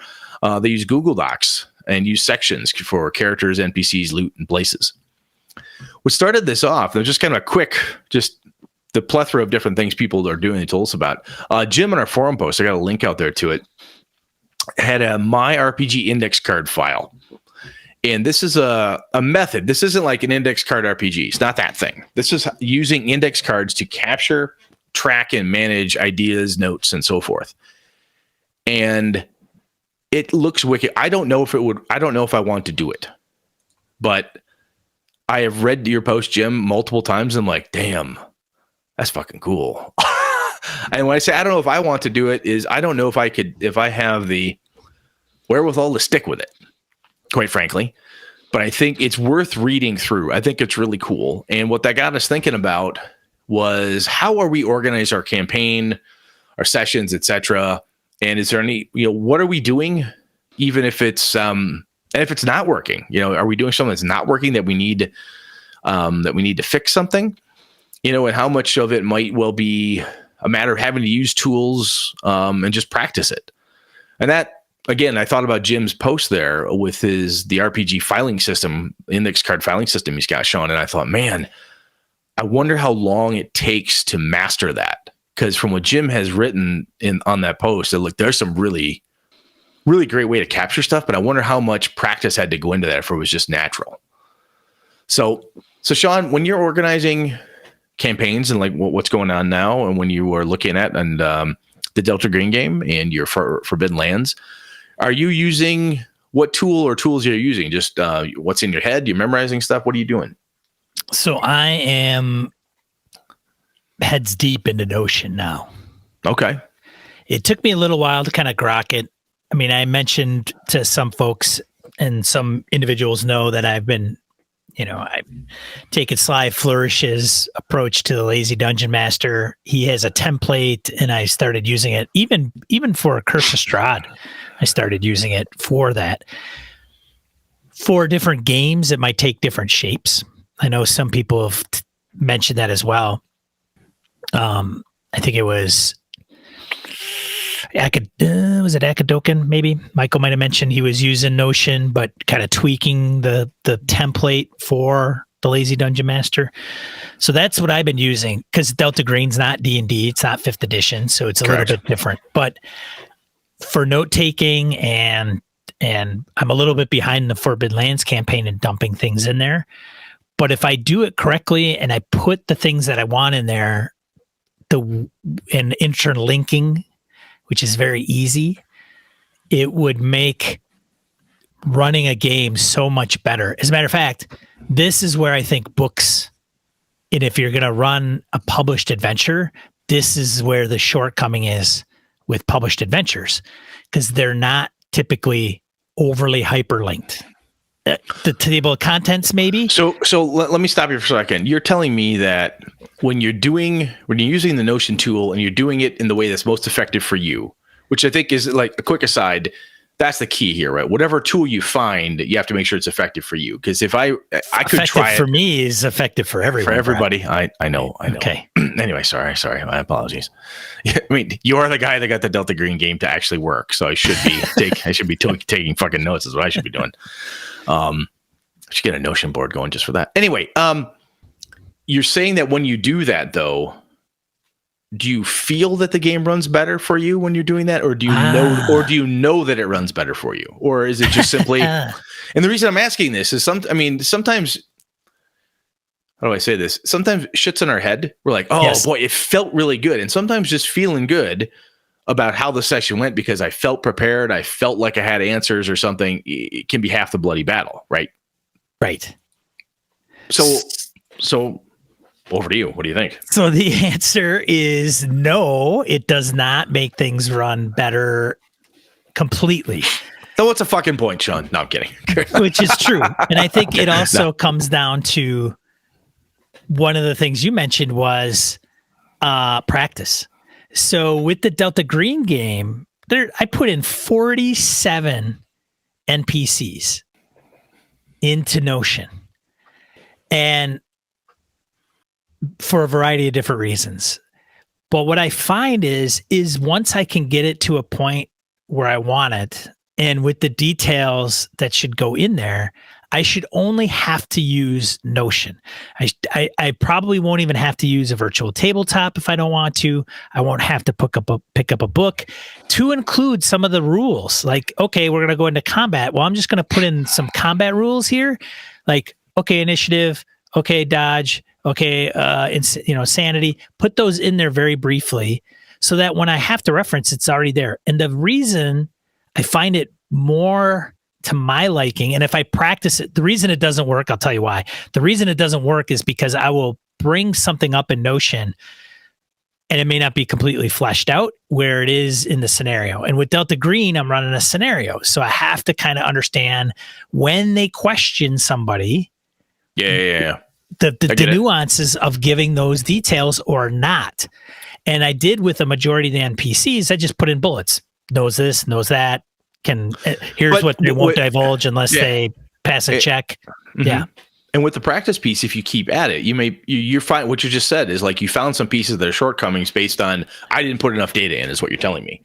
They use Google Docs and use sections for characters, NPCs, loot, and places. What started this off, there's just kind of a quick, just the plethora of different things people are doing, they told us about. Jim in our forum post, I got a link out there to it, had a My RPG index card file. And this is a method. This isn't like an index card RPG. It's not that thing. This is using index cards to capture, track, and manage ideas, notes, and so forth. And it looks wicked. I don't know if I want to do it, but I have read your post, Jim, multiple times. I'm like, damn, that's fucking cool. And when I say I don't know if I want to do it, is I don't know if I have the wherewithal to stick with it, quite frankly. But I think it's worth reading through. I think it's really cool. And what that got us thinking about was, how are we organize our campaign, our sessions, etc. And is there any, what are we doing, even if it's and if it's not working, are we doing something that's not working that we need to fix something, and how much of it might well be a matter of having to use tools and just practice it. And that again, I thought about Jim's post there with the RPG filing system, index card filing system he's got, Sean. And I thought, man, I wonder how long it takes to master that. Because from what Jim has written on that post, there's some really, really great way to capture stuff. But I wonder how much practice had to go into that if it was just natural. So Sean, when you're organizing campaigns and like what's going on now, and when you are looking at the Delta Green game and your Forbidden Lands, are you using what tool or tools you're using? Just what's in your head? You're memorizing stuff. What are you doing? So I am heads deep into Notion now. Okay. It took me a little while to kind of grok it. I mean, I mentioned to some folks, and some individuals know that I've been, I've taken Sly Flourish's approach to the Lazy Dungeon Master. He has a template, and I started using it even for Curse of Strahd. I started using it for that. For different games, it might take different shapes. I know some people have mentioned that as well. I think it was was it Akadoken? Maybe Michael might have mentioned he was using Notion, but kind of tweaking the template for the Lazy Dungeon Master. So that's what I've been using, because Delta Green's not D&D, it's not 5th edition, so it's a little bit different. But for note taking, and I'm a little bit behind the Forbidden Lands campaign and dumping things in there. But if I do it correctly and I put the things that I want in there, and interlinking, which is very easy, it would make running a game so much better. As a matter of fact, this is where I think books, and if you're going to run a published adventure, this is where the shortcoming is with published adventures, because they're not typically overly hyperlinked. The table of contents, maybe. So let me stop you for a second. You're telling me that when you're using the Notion tool and you're doing it in the way that's most effective for you, which I think is, like, a quick aside, that's the key here, right? Whatever tool you find, you have to make sure it's effective for you. Because if I could try it for me is effective for everyone. For everybody. I know. Okay. Anyway, sorry. My apologies. I mean, you are the guy that got the Delta Green game to actually work, so I should be taking fucking notes. Is what I should be doing. I should get a Notion board going just for that. Anyway, you're saying that when you do that, though, do you feel that the game runs better for you when you're doing that, or do you know that it runs better for you, or is it just simply? And the reason I'm asking this is sometimes. How do I say this? Sometimes shit's in our head. We're like, oh boy, it felt really good. And sometimes just feeling good about how the session went because I felt prepared, I felt like I had answers or something, it can be half the bloody battle, right? Right. So over to you. What do you think? So the answer is no, it does not make things run better completely. So what's a fucking point, Sean? No, I'm kidding. Which is true. And I think it also comes down to one of the things you mentioned was practice. So with the Delta Green game, I put in 47 NPCs into Notion, and for a variety of different reasons. But what I find is once I can get it to a point where I want it, and with the details that should go in there, I should only have to use Notion. I probably won't even have to use a virtual tabletop if I don't want to. I won't have to pick up a book to include some of the rules. Like, okay, we're going to go into combat. Well, I'm just going to put in some combat rules here. Like, okay, initiative, okay, dodge, okay, sanity. Put those in there very briefly so that when I have to reference, it's already there. And the reason I find it more to my liking, and if I practice it, the reason it doesn't work, I'll tell you why. The reason it doesn't work is because I will bring something up in Notion and it may not be completely fleshed out where it is in the scenario. And with Delta Green, I'm running a scenario. So I have to kind of understand when they question somebody. Yeah. The nuances of giving those details or not. And I did with the majority of the NPCs, I just put in bullets. Knows this, knows that. Here's what they won't divulge unless they pass a check. Mm-hmm. Yeah. And with the practice piece, if you keep at it, you're fine. What you just said is like you found some pieces that are shortcomings based on I didn't put enough data in, is what you're telling me.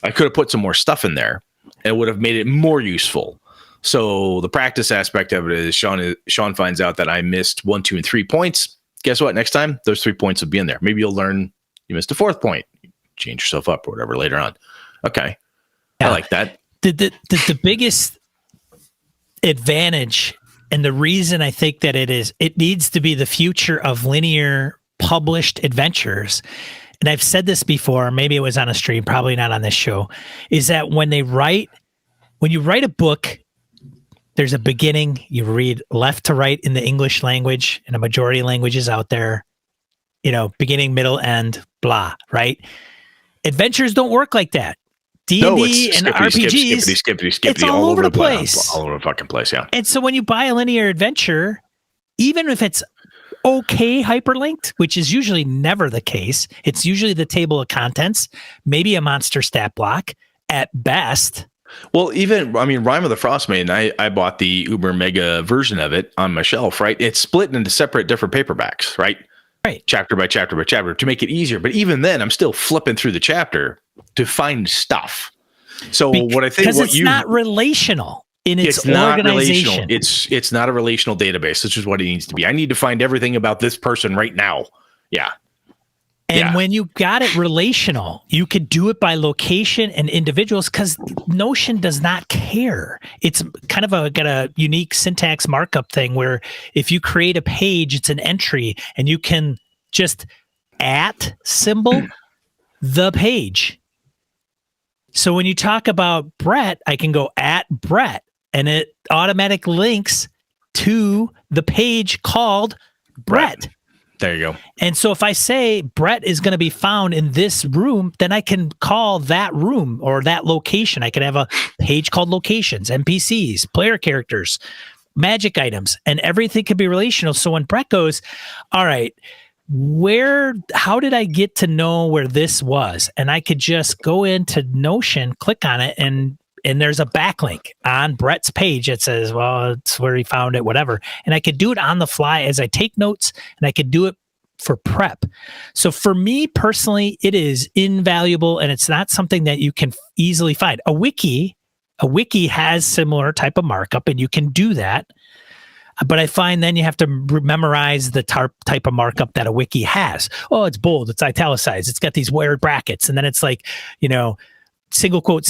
I could have put some more stuff in there. and would have made it more useful. So the practice aspect of it is Sean finds out that I missed 1, 2, and 3 points. Guess what? Next time, those 3 points will be in there. Maybe you'll learn you missed a 4th point. Change yourself up or whatever later on. Okay. Yeah. I like that. The biggest advantage, and the reason I think that it needs to be the future of linear published adventures, and I've said this before, maybe it was on a stream, probably not on this show, is that when you write a book, there's a beginning, you read left to right in the English language, and a majority of languages out there, beginning, middle, end, blah, right? Adventures don't work like that. D&D and RPGs, it's all over the place. All over the fucking place, yeah. And so when you buy a linear adventure, even if it's okay hyperlinked, which is usually never the case, it's usually the table of contents, maybe a monster stat block at best. Well, Rime of the Frostmaiden, I bought the uber mega version of it on my shelf, right? It's split into separate different paperbacks, right? Right. Chapter by chapter by chapter to make it easier. But even then, I'm still flipping through the chapter to find stuff. So what I think, because it's not relational in its organization. It's not a relational database, which is what it needs to be. I need to find everything about this person right now. Yeah. And when you got it relational, you could do it by location and individuals, because Notion does not care. It's kind of got a unique syntax markup thing where if you create a page, it's an entry, and you can just symbol the page. So when you talk about Brett, I can go @Brett, and it automatically links to the page called Brett. There you go. And so if I say Brett is going to be found in this room, then I can call that room or that location. I can have a page called locations, NPCs, player characters, magic items, and everything could be relational. So when Brett goes, all right, how did I get to know where this was? And I could just go into Notion, click on it, and there's a backlink on Brett's page that says, well, it's where he found it, whatever. And I could do it on the fly as I take notes, and I could do it for prep. So for me personally, it is invaluable, and it's not something that you can easily find. A wiki has similar type of markup, and you can do that. But I find then you have to memorize the type of markup that a wiki has. Oh, it's bold, it's italicized, it's got these weird brackets, and then it's like, single quote,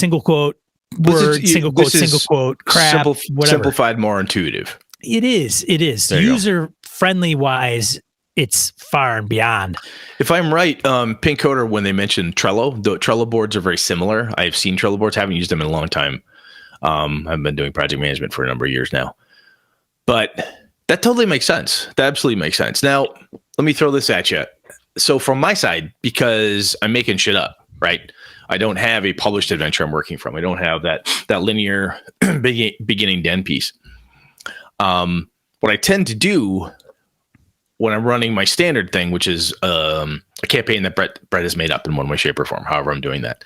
word, single quote, crap, whatever. Simplified, more intuitive. It is. User friendly wise, it's far and beyond. If I'm right, Pink Coder, when they mentioned Trello, the Trello boards are very similar. I've seen Trello boards, haven't used them in a long time. I've been doing project management for a number of years now. But that totally makes sense. That absolutely makes sense. Now, let me throw this at you. So from my side, because I'm making shit up, right? I don't have a published adventure I'm working from. I don't have that linear beginning to end piece. What I tend to do when I'm running my standard thing, which is a campaign that Brett has made up in one way, shape, or form, however I'm doing that.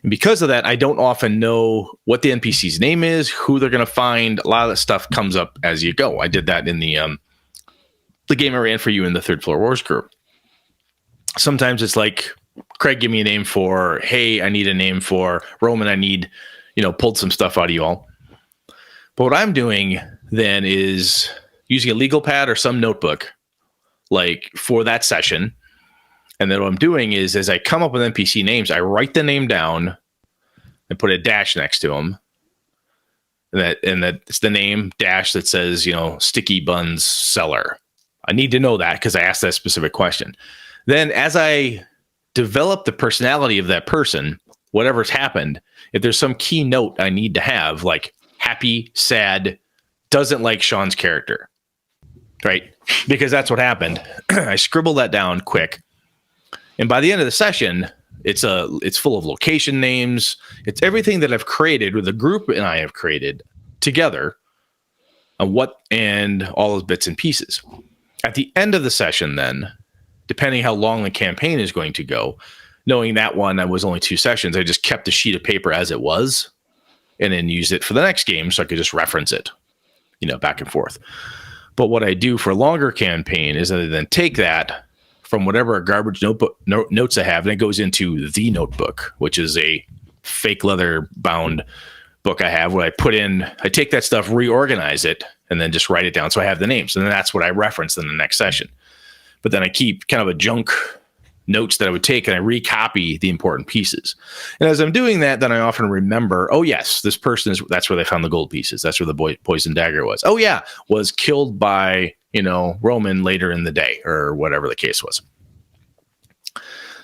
And because of that, I don't often know what the NPC's name is, who they're going to find. A lot of that stuff comes up as you go. I did that in the game I ran for you in the Third Floor Wars group. Sometimes it's like, Craig, give me a name for, hey, I need a name for Roman. I need, pulled some stuff out of you all. But what I'm doing then is using a legal pad or some notebook, like for that session. And then what I'm doing is, as I come up with NPC names, I write the name down and put a dash next to them. And that's the name dash that says, Sticky Buns Seller. I need to know that because I asked that specific question. Then as I develop the personality of that person, whatever's happened, if there's some key note I need to have, like happy, sad, doesn't like Sean's character, right? Because that's what happened. I scribble that down quick. And by the end of the session, it's full of location names. It's everything that I've created, or the group and I have created together, and all those bits and pieces. At the end of the session, then, depending how long the campaign is going to go, knowing that one that was only 2 sessions, I just kept the sheet of paper as it was, and then used it for the next game so I could just reference it, back and forth. But what I do for a longer campaign is I then take that from whatever garbage notes I have, and it goes into the notebook, which is a fake leather bound book I have where I take that stuff, reorganize it, and then just write it down so I have the names. And then that's what I reference in the next session. But then I keep kind of a junk notes that I would take and I recopy the important pieces. And as I'm doing that, then I often remember, oh yes, this person that's where they found the gold pieces. That's where the poison dagger was. Oh yeah, was killed by, Roman later in the day or whatever the case was.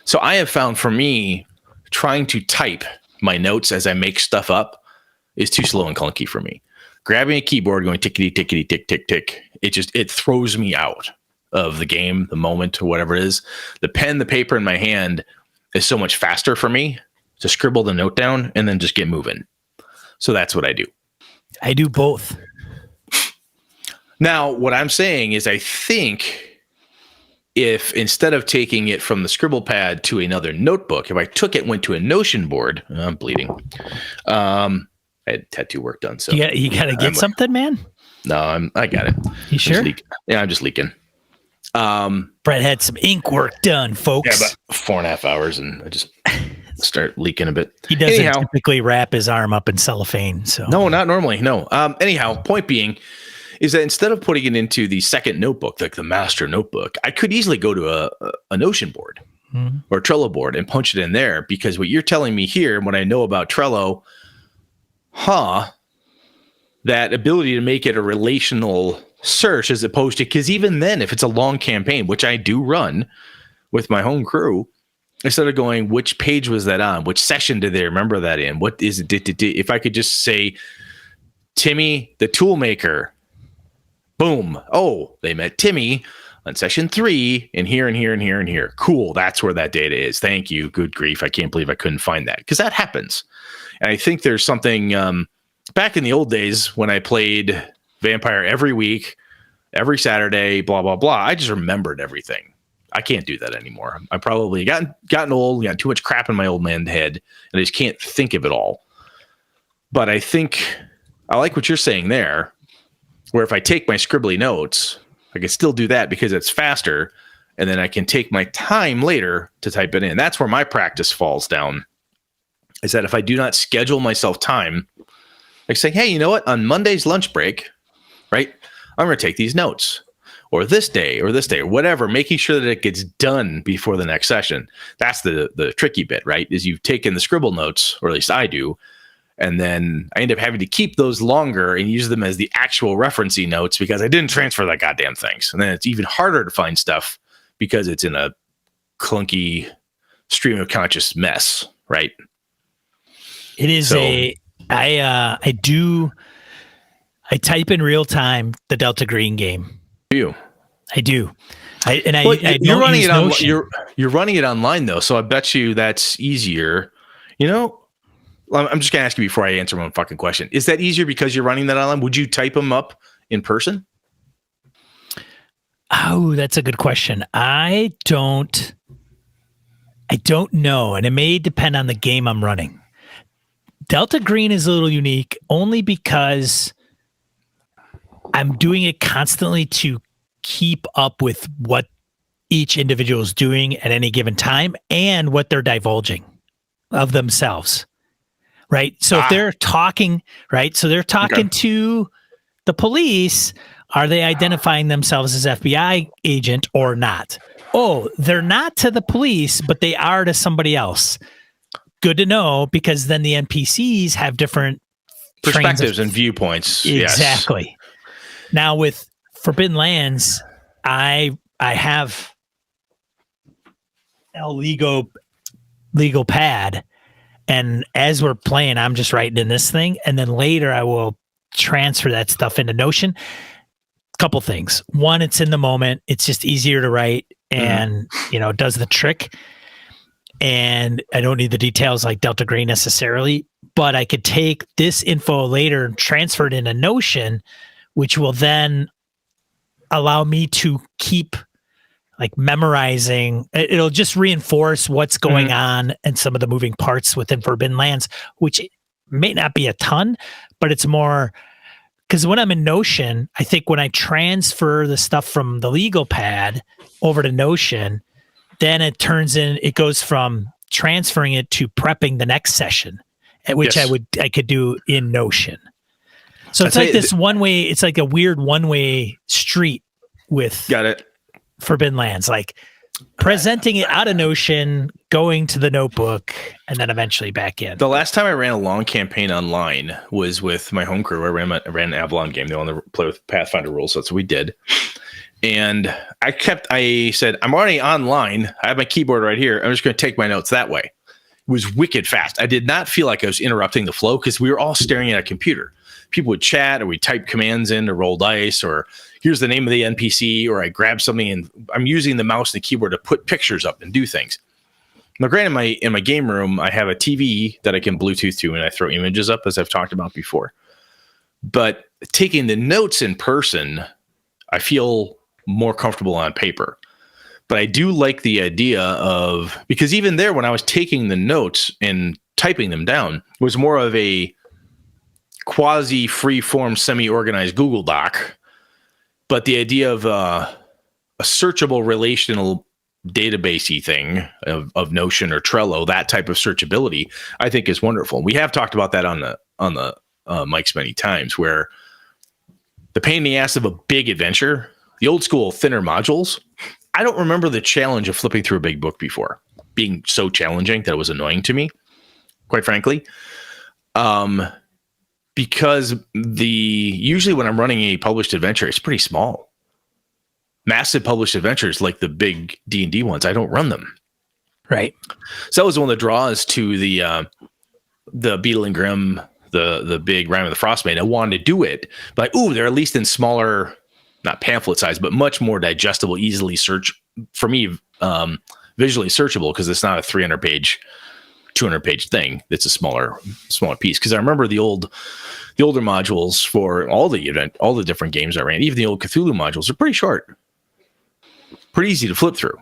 So I have found for me, trying to type my notes as I make stuff up is too slow and clunky for me. Grabbing a keyboard, going tickety, tickety, tick, tick, tick. It throws me out of the game, the moment, or whatever it is. The pen, the paper in my hand is so much faster for me to scribble the note down and then just get moving. So that's what I do. I do both. Now, what I'm saying is I think if instead of taking it from the scribble pad to another notebook, if I took it, went to a Notion board, I'm bleeding. I had tattoo work done. So you got to get something, man. No, I got it. You sure? I'm just leaking. Brett had some ink work done, folks. Yeah, about 4.5 hours, and I just start leaking a bit. He doesn't typically wrap his arm up in cellophane. So no, not normally. No. Anyhow, point being is that instead of putting it into the second notebook, like the master notebook, I could easily go to a Notion board or a Trello board and punch it in there, because what you're telling me here, and what I know about Trello, that ability to make it a relational search as opposed to, because even then, if it's a long campaign, which I do run with my home crew, instead of going, which page was that on? Which session did they remember that in? What is it? If I could just say, Timmy, the toolmaker, boom. Oh, they met Timmy on session 3 and here and here and here and here. Cool. That's where that data is. Thank you. Good grief. I can't believe I couldn't find that, because that happens. And I think there's something back in the old days when I played Vampire every week, every Saturday, blah, blah, blah. I just remembered everything. I can't do that anymore. I probably gotten old, got too much crap in my old man head, and I just can't think of it all. But I think I like what you're saying there, where if I take my scribbly notes, I can still do that because it's faster, and then I can take my time later to type it in. That's where my practice falls down, is that if I do not schedule myself time, like saying, hey, you know what? On Monday's lunch break, right, I'm going to take these notes, or this day, or whatever, making sure that it gets done before the next session. That's the tricky bit, right? Is you've taken the scribble notes, or at least I do, and then I end up having to keep those longer and use them as the actual referencing notes because I didn't transfer that goddamn things. And then it's even harder to find stuff because it's in a clunky stream of conscious mess, right? It is I type in real time the Delta Green game. I do. You're running it on. You're running it online though, so I bet you that's easier. I'm just gonna ask you before I answer one fucking question. Is that easier because you're running that online? Would you type them up in person? Oh, that's a good question. I don't know, and it may depend on the game I'm running. Delta Green is a little unique only because I'm doing it constantly to keep up with what each individual is doing at any given time and what they're divulging of themselves. Right. So if they're talking, right. So they're talking to the police. Are they identifying themselves as FBI agent or not? Oh, they're not to the police, but they are to somebody else. Good to know, because then the NPCs have different perspectives and viewpoints. Exactly. Yes. Now with Forbidden Lands, I have a legal pad, and as we're playing, I'm just writing in this thing, and then later I will transfer that stuff into Notion. Couple things. One, it's in the moment. It's just easier to write, and it does the trick. And I don't need the details like Delta Green necessarily, but I could take this info later and transfer it into Notion, which will then allow me to keep like memorizing. It'll just reinforce what's going on and some of the moving parts within Forbidden Lands, which may not be a ton, but it's more because when I'm in Notion, I think when I transfer the stuff from the legal pad over to Notion, then it goes from transferring it to prepping the next session. which Yes. I could do in Notion. So I'd it's like say this one-way, it's like a weird one-way street with Got it. Forbidden Lands, like presenting it out of Notion, going to the notebook, and then eventually back in. The last time I ran a long campaign online was with my home crew. I ran an Avalon game. They wanted to play with Pathfinder rules, so that's what we did. And I said, I'm already online. I have my keyboard right here. I'm just going to take my notes that way. It was wicked fast. I did not feel like I was interrupting the flow because we were all staring at a computer. People would chat, or we type commands in to roll dice, or here's the name of the NPC, or I grab something and I'm using the mouse and the keyboard to put pictures up and do things. Now, granted, in my game room, I have a TV that I can Bluetooth to, and I throw images up, as I've talked about before. But taking the notes in person, I feel more comfortable on paper. But I do like the idea of, because even there, when I was taking the notes and typing them down, it was more of a quasi free-form, semi-organized Google Doc. But the idea of a searchable relational databasey thing of Notion or Trello, that type of searchability, I think is wonderful. We have talked about that on the mics many times, where the pain in the ass of a big adventure, the old school thinner modules. I don't remember the challenge of flipping through a big book before being so challenging that it was annoying to me, quite frankly. Because usually when I'm running a published adventure, it's pretty small. Massive published adventures like the big D&D ones, I don't run them. Right. So that was one of the draws to the Beetle and Grimm, the big Rime of the Frostmaiden. I wanted to do it, but they're at least in smaller, not pamphlet size, but much more digestible, easily visually searchable, because it's not a 300-page, 200-page thing. It's a smaller piece. Because I remember the older modules for all the different games I ran, even the old Cthulhu modules, are pretty short, pretty easy to flip through.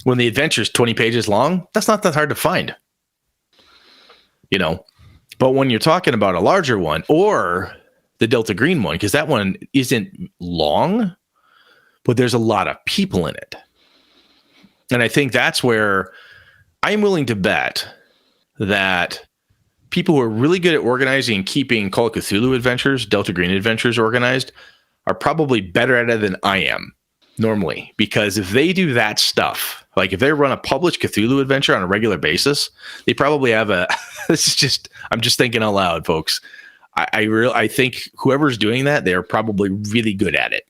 When the adventure's 20 pages long, that's not that hard to find. But when you're talking about a larger one, or the Delta Green one, because that one isn't long, but there's a lot of people in it. And I think that's where I'm willing to bet that people who are really good at organizing and keeping Call of Cthulhu adventures, Delta Green adventures organized, are probably better at it than I am normally. Because if they do that stuff, like if they run a published Cthulhu adventure on a regular basis, they probably have I'm just thinking out loud, folks. I think whoever's doing that, they're probably really good at it,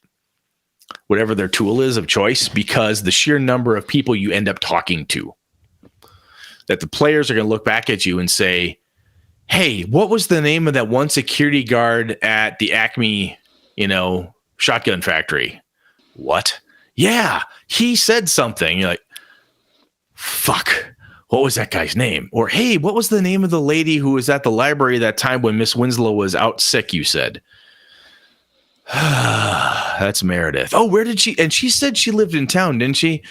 whatever their tool is of choice, because the sheer number of people you end up talking to, that the players are going to look back at you and say, hey, what was the name of that one security guard at the Acme, shotgun factory? What? Yeah, he said something. You're like, fuck. What was that guy's name? Or, hey, what was the name of the lady who was at the library that time when Miss Winslow was out sick, you said? That's Meredith. Oh, where did she? And she said she lived in town, didn't she?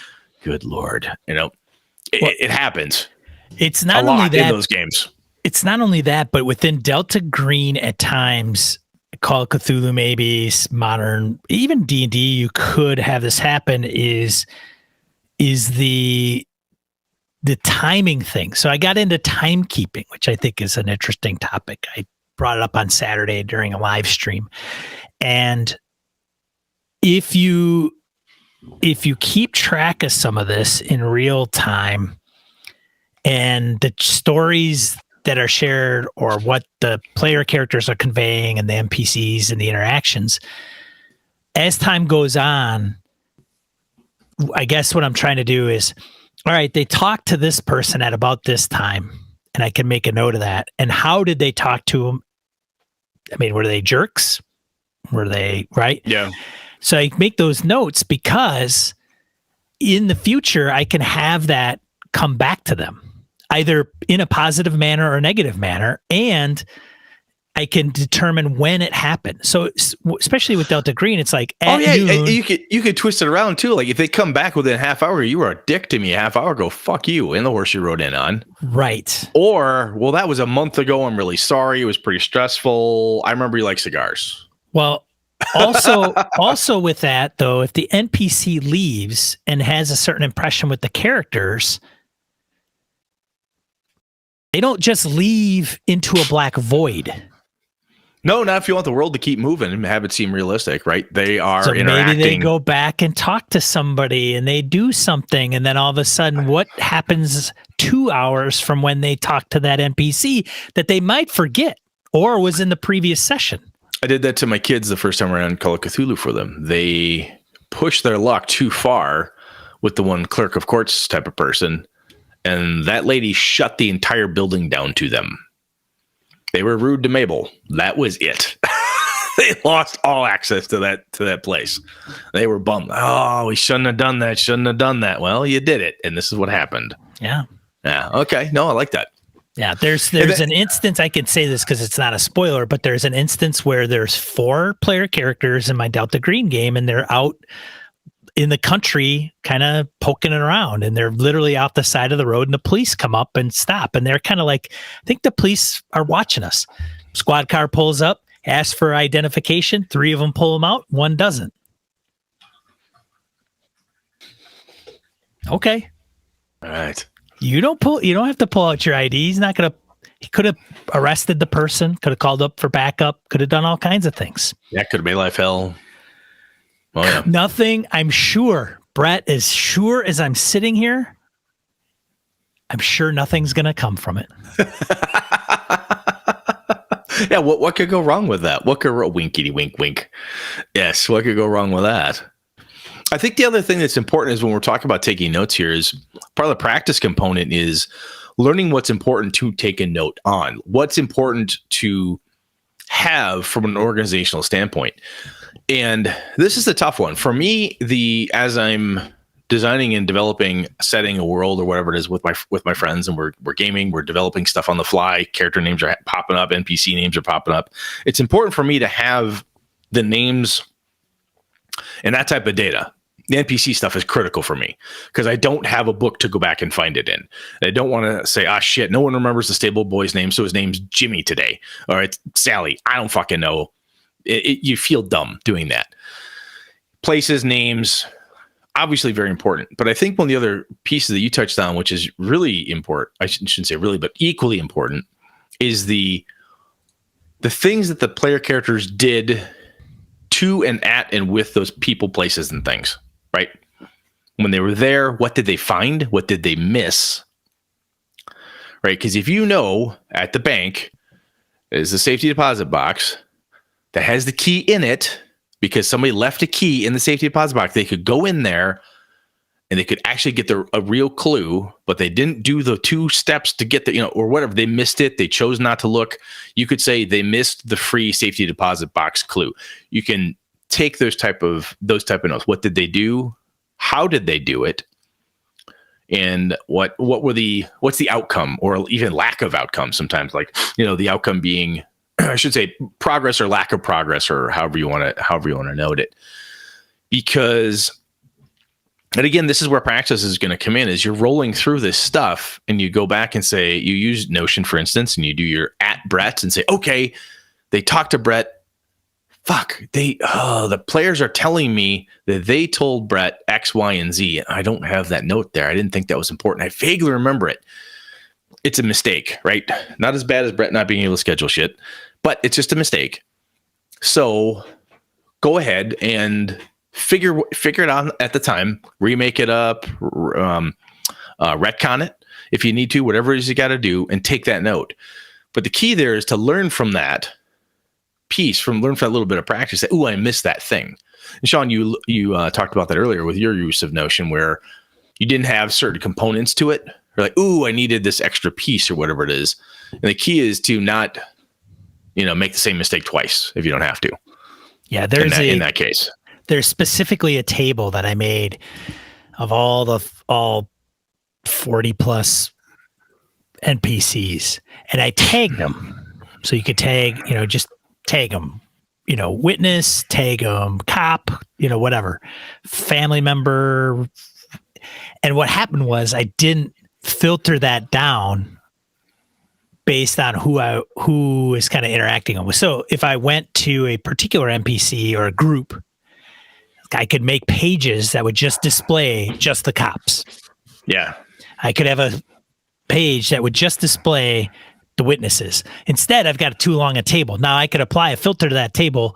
Good Lord. It happens. It's not a only lot that, in those games. It's not only that, but within Delta Green at times, Call of Cthulhu, maybe modern, even D&D, you could have this happen is the timing thing. So I got into timekeeping, which I think is an interesting topic. I brought it up on Saturday during a live stream. And if you keep track of some of this in real time, and the stories that are shared, or what the player characters are conveying, and the NPCs and the interactions, as time goes on, I guess what I'm trying to do is, all right, they talked to this person at about this time, and I can make a note of that. And how did they talk to them? I mean, were they jerks? Were they right? Yeah. So I make those notes because in the future, I can have that come back to them, either in a positive manner or a negative manner, and I can determine when it happened. So especially with Delta Green, it's like at noon, you could twist it around too. Like if they come back within a half hour, you were a dick to me a half hour ago. Fuck you, and the horse you rode in on. Right. Or, well, that was a month ago. I'm really sorry. It was pretty stressful. I remember you like cigars. Well, also with that though, if the NPC leaves and has a certain impression with the characters, They don't just leave into a black void. No, not if you want the world to keep moving and have it seem realistic, right? They are So interacting. maybe they go back and talk to somebody and they do something. And then all of a sudden, what happens 2 hours from when they talk to that NPC that they might forget or was in the previous session? I did that to my kids the first time around Call of Cthulhu for them. They pushed their luck too far with the one clerk of courts type of person. And that lady shut the entire building down to them. They were rude to Mabel. That was it. They lost all access to that place. They were bummed. Oh, we shouldn't have done that. Shouldn't have done that. Well, you did it, and this is what happened. Yeah. Yeah. Okay. No, I like that. Yeah. There's an instance, I can say this because it's not a spoiler, but there's an instance where there's 4 player characters in my Delta Green game, and they're out in the country kind of poking it around, and they're literally out the side of the road, and the police come up and stop, and they're kind of like, I think the police are watching us. Squad car pulls up, asks for identification. 3 of them pull them out, 1 doesn't. Okay. All right. You don't have to pull out your ID. He could have arrested the person, could have called up for backup, could have done all kinds of things. Yeah, could have made life hell. Oh, yeah. Nothing, I'm sure, Brett, as sure as I'm sitting here, I'm sure nothing's going to come from it. Yeah, what could go wrong with that? What could winkety wink wink? Yes, what could go wrong with that? I think the other thing that's important is when we're talking about taking notes here is part of the practice component is learning what's important to take a note on. What's important to have from an organizational standpoint. And this is the tough one for me. As I'm designing and developing, setting a world or whatever it is with my friends, and we're gaming, we're developing stuff on the fly. Character names are popping up, NPC names are popping up. It's important for me to have the names and that type of data. The NPC stuff is critical for me because I don't have a book to go back and find it in. I don't want to say, shit, no one remembers the stable boy's name, so his name's Jimmy today, or it's Sally. I don't fucking know. You feel dumb doing that. Places, names, obviously very important. But I think one of the other pieces that you touched on, which is really important, I shouldn't say really, but equally important, is the things that the player characters did to and at and with those people, places, and things, right? When they were there, what did they find? What did they miss? Right? Because if you know at the bank is the safety deposit box that has the key in it because somebody left a key in the safety deposit box, they could go in there and they could actually get a real clue, but they didn't do the 2 steps to get the, or whatever. They missed it. They chose not to look. You could say they missed the free safety deposit box clue. You can take those type of notes. What did they do? How did they do it? And what's the outcome, or even lack of outcome sometimes, like, the outcome being, I should say, progress or lack of progress, or however you want to note it. Because, and again, this is where practice is going to come in, is you're rolling through this stuff and you go back and say, you use Notion, for instance, and you do your @Brett and say, okay, they talked to Brett. Fuck, the players are telling me that they told Brett X, Y, and Z. I don't have that note there. I didn't think that was important. I vaguely remember it. It's a mistake, right? Not as bad as Brett not being able to schedule shit, but it's just a mistake. So go ahead and figure it out at the time, remake it up, retcon it if you need to, whatever it is you got to do, and take that note. But the key there is to learn from that piece, learn from that little bit of practice that, I missed that thing. And Sean, you talked about that earlier with your use of Notion, where you didn't have certain components to it. Or like, I needed this extra piece or whatever it is. And the key is to not, make the same mistake twice if you don't have to. Yeah, in that case. There's specifically a table that I made of all 40 plus NPCs, and I tagged them. So you could tag, just tag them, witness, tag them, cop, whatever, family member. And what happened was I didn't filter that down based on who is kind of interacting with. So if I went to a particular NPC or a group, I could make pages that would just display just the cops. Yeah. I could have a page that would just display the witnesses. Instead, I've got too long a table. Now I could apply a filter to that table,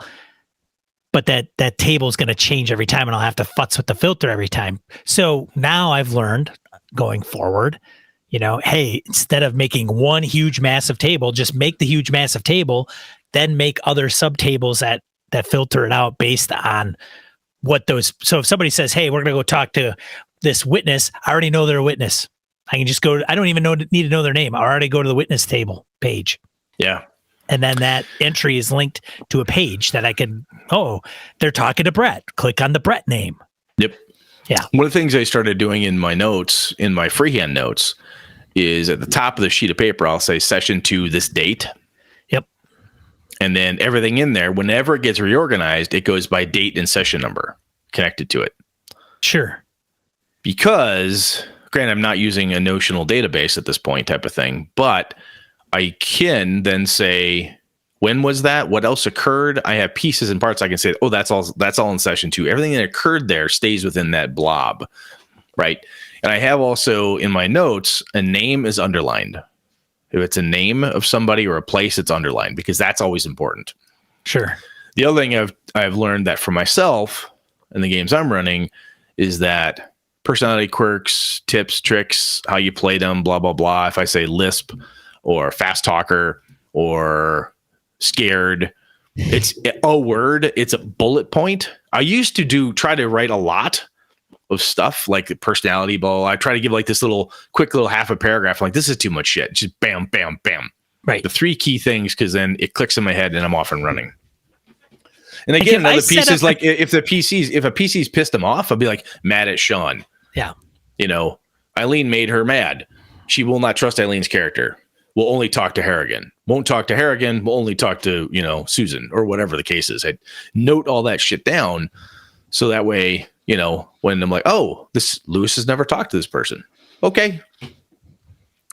but that table is going to change every time, and I'll have to futz with the filter every time. So now I've learned going forward, hey, instead of making one huge massive table, just make the huge massive table, then make other subtables that filter it out based on what those. So if somebody says, hey, we're going to go talk to this witness, I already know they're a witness. I can just go, I don't even need to know their name. I already go to the witness table page. Yeah. And then that entry is linked to a page that I can, they're talking to Brett. Click on the Brett name. Yep. Yeah. One of the things I started doing in my notes, in my freehand notes, is at the top of the sheet of paper, I'll say session 2, this date. Yep. And then everything in there, whenever it gets reorganized, it goes by date and session number connected to it. Sure. Because, granted, I'm not using a notional database at this point type of thing, but I can then say, when was that? What else occurred? I have pieces and parts. I can say, that's all in session 2. Everything that occurred there stays within that blob, right? And I have also in my notes, a name is underlined. If it's a name of somebody or a place, it's underlined because that's always important. Sure. The other thing I've learned that for myself in the games I'm running is that personality quirks, tips, tricks, how you play them, blah, blah, blah. If I say lisp or fast talker or scared, it's a word. It's a bullet point. I used to try to write a lot of stuff like the personality ball. I try to give like this quick little half a paragraph. Like, this is too much shit. Just bam, bam, bam. Right. The 3 key things, because then it clicks in my head and I'm off and running. And again, another piece is like, if a PC's pissed them off, I'll be like, mad at Sean. Yeah. Eileen made her mad. She will not trust Eileen's character. Will only talk to Harrigan. Won't talk to Harrigan. Will only talk to, Susan or whatever the case is. I note all that shit down. So that way, when I'm like, this Lewis has never talked to this person. Okay.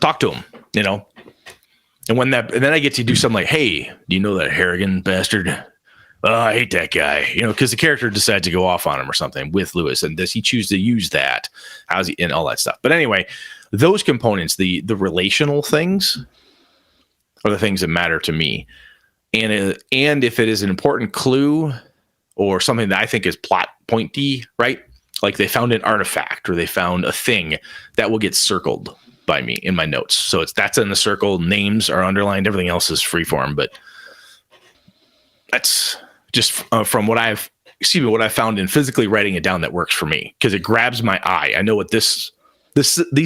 Talk to him, and then I get to do something like, hey, do you know that Harrigan bastard? I hate that guy, because the character decides to go off on him or something with Lewis. And does he choose to use that? How's he, and all that stuff. But anyway, those components, the relational things are the things that matter to me. And if it is an important clue or something that I think is plot pointy, right? Like they found an artifact or they found a thing, that will get circled by me in my notes. So that's in the circle. Names are underlined. Everything else is freeform, but that's just from what I've found in physically writing it down that works for me, because it grabs my eye. I know what these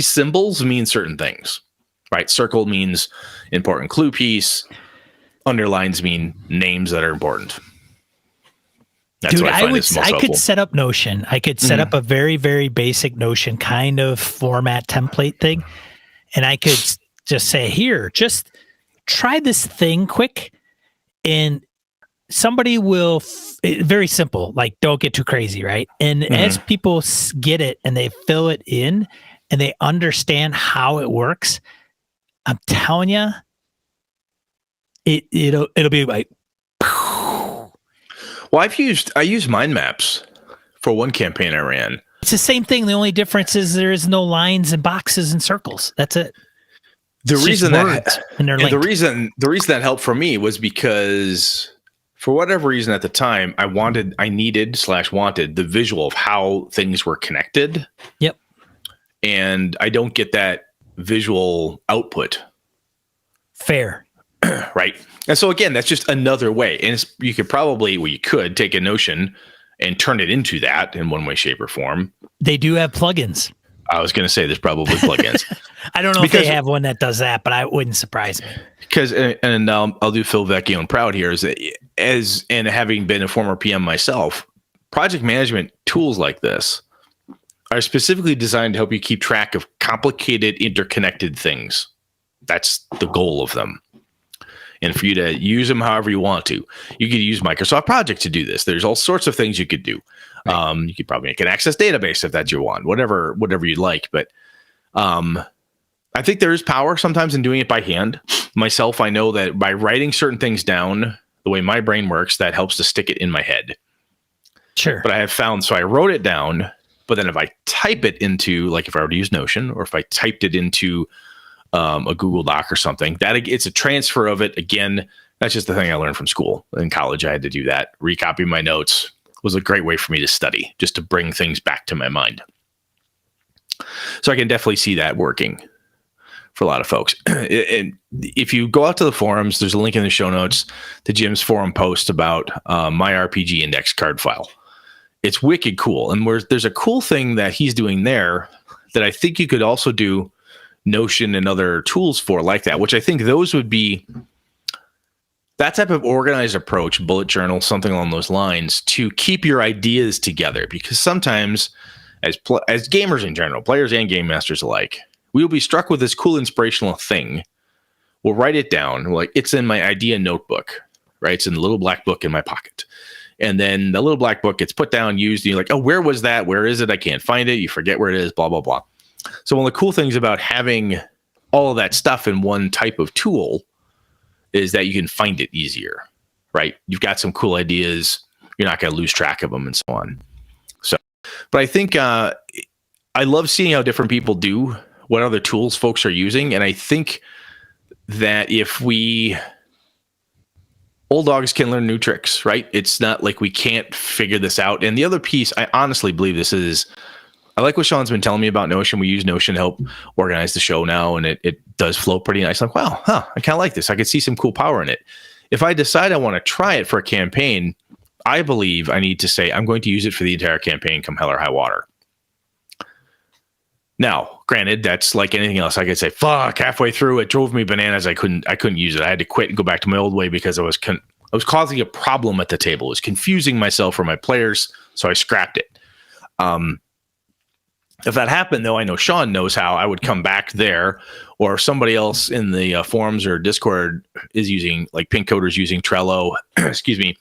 symbols mean certain things, right? Circle means important clue piece. Underlines mean names that are important. That's Dude, what I find I could set up Notion. I could set up a very, very basic Notion kind of format template thing. And I could just say, here, just try this thing quick. And somebody will, very simple, like don't get too crazy, right? And as people get it and they fill it in and they understand how it works, I'm telling you, it'll be like, well, I use mind maps for one campaign I ran. It's the same thing. The only difference is there is no lines and boxes and circles. That's it. The reason that helped for me was because for whatever reason at the time, I needed the visual of how things were connected. Yep. And I don't get that visual output. Fair. Right. And so again, that's just another way. And you could take a Notion and turn it into that in one way, shape, or form. They do have plugins. I was going to say there's probably plugins. I don't know if they have one that does that, but it wouldn't surprise me. Because, and I'll do Phil Vecchione proud here, and having been a former PM myself, project management tools like this are specifically designed to help you keep track of complicated, interconnected things. That's the goal of them. And for you to use them however you want to. You could use Microsoft Project to do this. There's all sorts of things you could do. Right. You could probably make an Access database if that's your one, whatever you'd like. But I think there is power sometimes in doing it by hand. Myself, I know that by writing certain things down, the way my brain works, that helps to stick it in my head. Sure. But I have found, so I wrote it down, but then if I type it into, like if I were to use Notion, or if I typed it into a Google Doc or something. That it's a transfer of it. Again, that's just the thing I learned from school. In college, I had to do that. Recopy my notes was a great way for me to study, just to bring things back to my mind. So I can definitely see that working for a lot of folks. And if you go out to the forums, there's a link in the show notes to Jim's forum post about my RPG index card file. It's wicked cool. And there's a cool thing that he's doing there that I think you could also do Notion and other tools for like that, which I think those would be that type of organized approach, bullet journal, something along those lines, to keep your ideas together. Because sometimes as gamers in general, players and game masters alike, we will be struck with this cool inspirational thing. We'll write it down. Like, it's in my idea notebook, right? It's in the little black book in my pocket. And then the little black book gets put down, used, and you're like, oh, where was that? Where is it? I can't find it. You forget where it is, blah, blah, blah. So one of the cool things about having all of that stuff in one type of tool is that you can find it easier, right? You've got some cool ideas. You're not going to lose track of them and so on. So, but I think I love seeing how different people do what other tools folks are using. And I think that if old dogs can learn new tricks, right? It's not like we can't figure this out. And the other piece, I honestly believe I like what Sean's been telling me about Notion. We use Notion to help organize the show now, and it does flow pretty nice. I'm like, wow, I kind of like this. I could see some cool power in it. If I decide I want to try it for a campaign, I believe I need to say I'm going to use it for the entire campaign, come hell or high water. Now, granted, that's like anything else. I could say, fuck, halfway through, it drove me bananas. I couldn't use it. I had to quit and go back to my old way because I was causing a problem at the table. It was confusing myself or my players, so I scrapped it. If that happened, though, I know Sean knows how. I would come back there, or somebody else in the forums or Discord is using, like Pink Coder's using Trello, excuse me,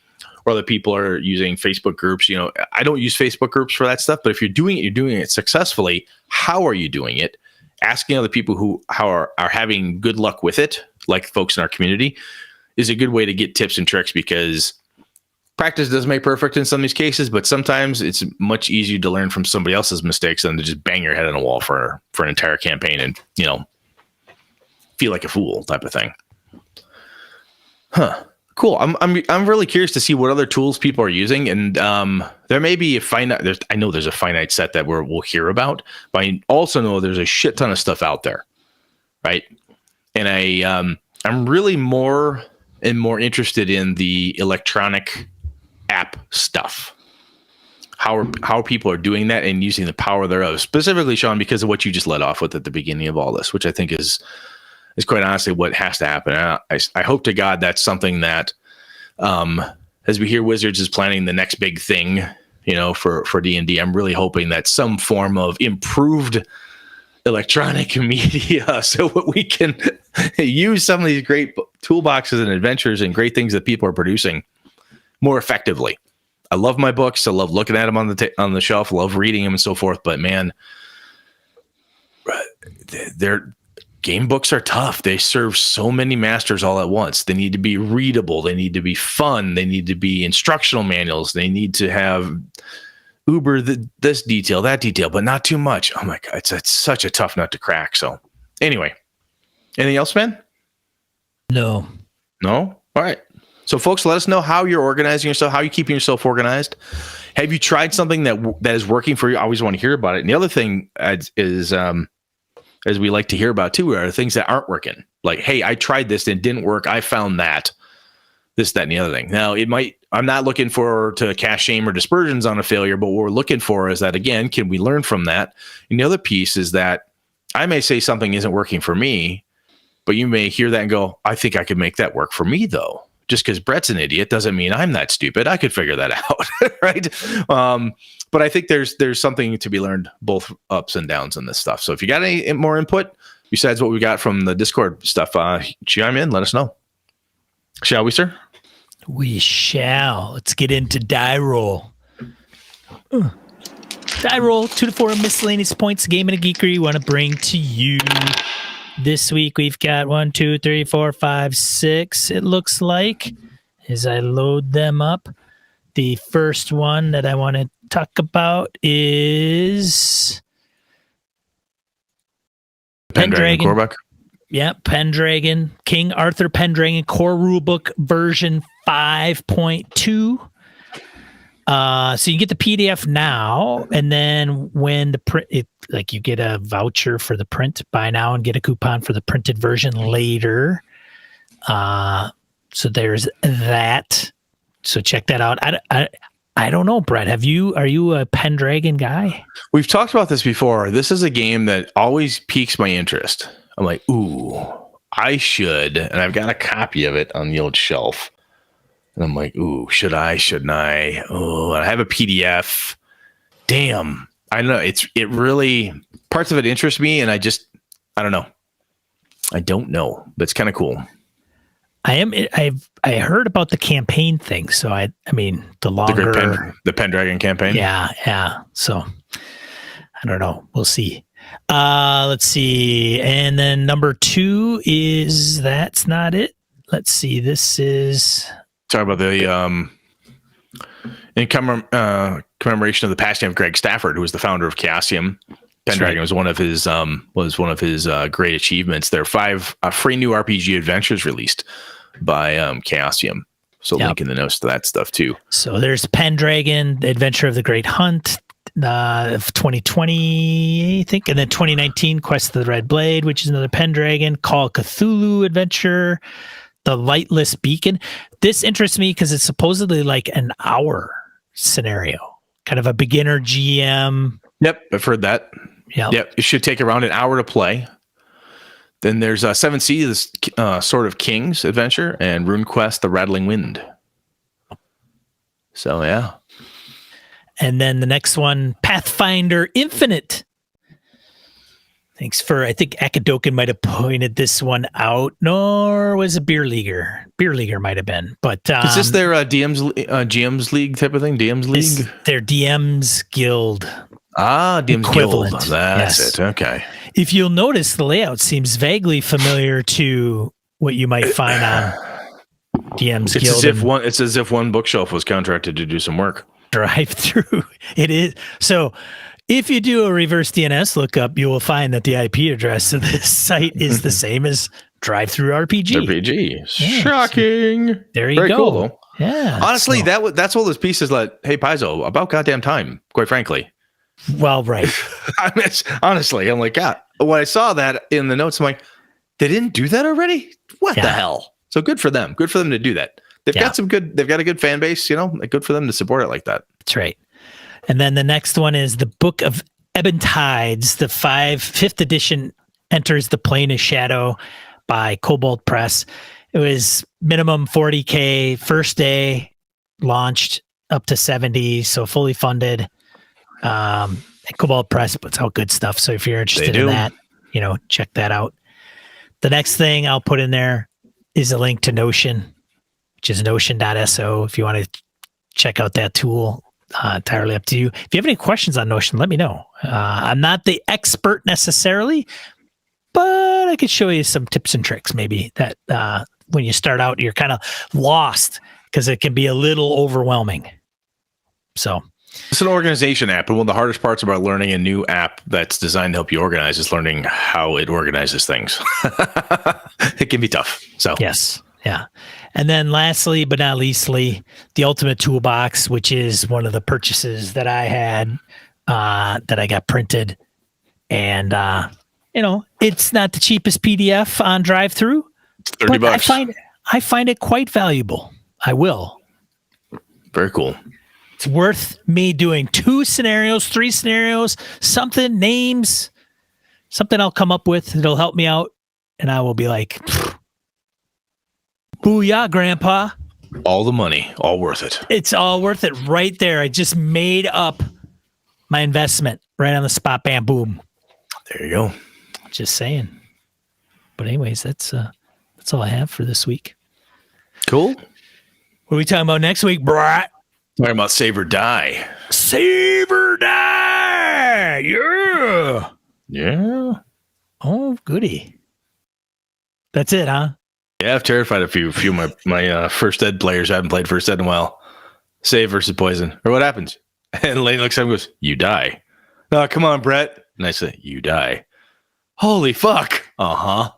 or other people are using Facebook groups. You know, I don't use Facebook groups for that stuff, but if you're doing it successfully. How are you doing it? Asking other people who are having good luck with it, like folks in our community, is a good way to get tips and tricks, because practice does make perfect in some of these cases, but sometimes it's much easier to learn from somebody else's mistakes than to just bang your head on a wall for an entire campaign and, you know, feel like a fool type of thing. Huh. Cool. I'm really curious to see what other tools people are using, and there may be I know there's a finite set that we'll hear about, but I also know there's a shit ton of stuff out there, right? And I'm really more and more interested in the electronic app stuff. How people are doing that and using the power thereof, specifically, Sean, because of what you just led off with at the beginning of all this, which I think is quite honestly what has to happen. I hope to God that's something that, as we hear Wizards is planning the next big thing, you know, for D&D, I'm really hoping that some form of improved electronic media so we can use some of these great toolboxes and adventures and great things that people are producing more effectively. I love my books. I love looking at them on the shelf. I love reading them and so forth. But man, game books are tough. They serve so many masters all at once. They need to be readable. They need to be fun. They need to be instructional manuals. They need to have this detail, that detail, but not too much. Oh my God, it's such a tough nut to crack. So anyway, anything else, man? No. All right. So folks, let us know how you're organizing yourself, how you're keeping yourself organized. Have you tried something that is working for you? I always want to hear about it. And the other thing is, as we like to hear about too, are things that aren't working. Like, hey, I tried this and it didn't work. I found that, this, that, and the other thing. Now, I'm not looking to cast shame or dispersions on a failure, but what we're looking for is that, again, can we learn from that? And the other piece is that I may say something isn't working for me, but you may hear that and go, I think I could make that work for me, though. Just because Brett's an idiot doesn't mean I'm that stupid. I could figure that out, right? But I think there's something to be learned, both ups and downs in this stuff. So if you got any more input besides what we got from the Discord stuff, chime in, let us know. Shall we, sir? We shall. Let's get into die roll. Die roll, 2 to 4 miscellaneous points, gaming and geekery want to bring to you. This week we've got 1, 2, 3, 4, 5, 6. It looks like, as I load them up, the first one that I want to talk about is Pendragon. Yeah, Pendragon, King Arthur Pendragon Core Rulebook version 5.2. So you get the PDF now, and then when the print, you get a voucher for the print, buy now and get a coupon for the printed version later. So there's that. So check that out. I don't know, Brett. Are you a Pendragon guy? We've talked about this before. This is a game that always piques my interest. I'm like, ooh, I should. And I've got a copy of it on the old shelf. And I'm like, ooh, should I? Shouldn't I? Oh, I have a PDF. Damn. I don't know. It really, parts of it interest me. And I don't know. I don't know, but it's kind of cool. I heard about the campaign thing. So the longer, the Pendragon campaign. Yeah. So I don't know. We'll see. Let's see. And then number 2 is, that's not it. Let's see. This is talk about the, in commemoration of the passing of Greg Stafford, who was the founder of Chaosium. Pendragon was one of his great achievements. There are 5 free new RPG adventures released by Chaosium. So link in the notes to that stuff too. So there's Pendragon, The Adventure of the Great Hunt of 2020, I think, and then 2019 Quest of the Red Blade, which is another Pendragon. Call Cthulhu adventure, The Lightless Beacon. This interests me because it's supposedly like an hour scenario, kind of a beginner GM. Yep, I've heard that. Yep. It should take around an hour to play. Then there's 7 Seas, Sword of Kings adventure, and RuneQuest, The Rattling Wind. So, yeah. And then the next one, Pathfinder Infinite. I think Akadoken might have pointed this one out. Nor was it Beer Leaguer. Beer Leaguer might have been. But is this their GM's League type of thing? DM's League? Their DM's Guild. DM's equivalent. Guild. That's it. Okay. If you'll notice, the layout seems vaguely familiar to what you might find on DM's Guild. It's as if one bookshelf was contracted to do some work. Drive through. It is. So if you do a reverse DNS lookup, you will find that the IP address of this site is the same as Drive Through RPG. Yeah, shocking. There you Very go. Cool, though. Yeah. Honestly, that's all those pieces like, hey, Paizo, about goddamn time, quite frankly. Well, right. Honestly, I'm like, God, when I saw that in the notes, I'm like, they didn't do that already? What the hell? So good for them. Good for them to do that. They've got a good fan base, good for them to support it like that. That's right. And then the next one is the Book of Ebon Tides. The 5th edition enters the Plane of Shadow by Cobalt Press. It was minimum 40K, first day, launched up to 70, so fully funded. Cobalt Press puts out good stuff. So if you're interested in that, check that out. The next thing I'll put in there is a link to Notion, which is notion.so. If you want to check out that tool, entirely up to you. If you have any questions on Notion, let me know. I'm not the expert necessarily, but I could show you some tips and tricks maybe that when you start out, you're kind of lost because it can be a little overwhelming. So it's an organization app, and one of the hardest parts about learning a new app that's designed to help you organize is learning how it organizes things. It can be tough. So yes. Yeah. And then lastly, but not leastly, the Ultimate Toolbox, which is one of the purchases that I had that I got printed. And, it's not the cheapest PDF on drive-through. It's $30. I find it quite valuable. I will. Very cool. It's worth me doing 2 scenarios, 3 scenarios, something, names, something I'll come up with that'll help me out. And I will be like, booyah, Grandpa. All the money, all worth it. It's all worth it right there. I just made up my investment right on the spot. Bam, boom. There you go. Just saying. But anyways, that's all I have for this week. Cool. What are we talking about next week, Brett? Talking about Save or Die. Save or Die. Yeah. Yeah. Oh, goody. That's it, huh? Yeah, I've terrified a few of my first ed players. I haven't played first ed in a while. Save versus poison. Or what happens? And Lane looks at him and goes, you die. Oh, come on, Brett. And I say, you die. Holy fuck. Uh-huh.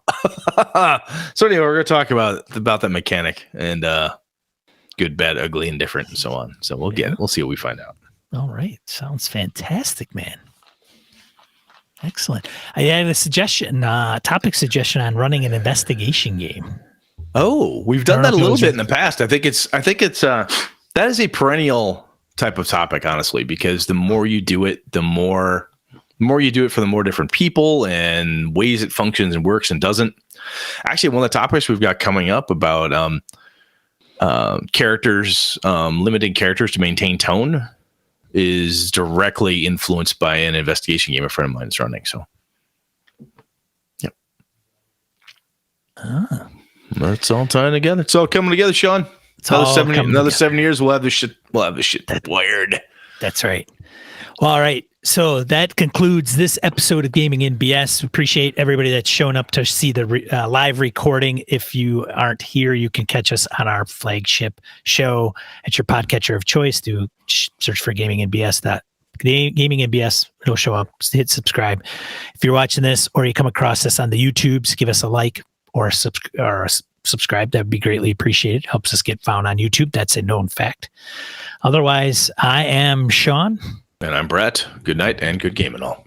So anyway, we're going to talk about that mechanic and good, bad, ugly, indifferent, and so on. So we'll see what we find out. All right. Sounds fantastic, man. Excellent. I had a suggestion, topic suggestion on running an investigation game. Oh, we've done that a little bit in the past. I think it's that is a perennial type of topic, honestly, because the more you do it, the more you do it for the more different people and ways it functions and works and doesn't. Actually, one of the topics we've got coming up about characters, limiting characters to maintain tone is directly influenced by an investigation game a friend of mine is running. So, yep. That's all tying together. It's all coming together, Sean. Another 7 years, we'll have this shit wired. That's right. Well, all right. So that concludes this episode of Gaming NBS. Appreciate everybody that's shown up to see the live recording. If you aren't here, you can catch us on our flagship show at your podcatcher of choice. Do search for Gaming NBS. Gaming NBS, it'll show up. Hit subscribe. If you're watching this or you come across this on the YouTubes, give us a like or a subscribe. That would be greatly appreciated. Helps us get found on YouTube. That's a known fact. Otherwise, I am Sean. And I'm Brett. Good night and good gaming all.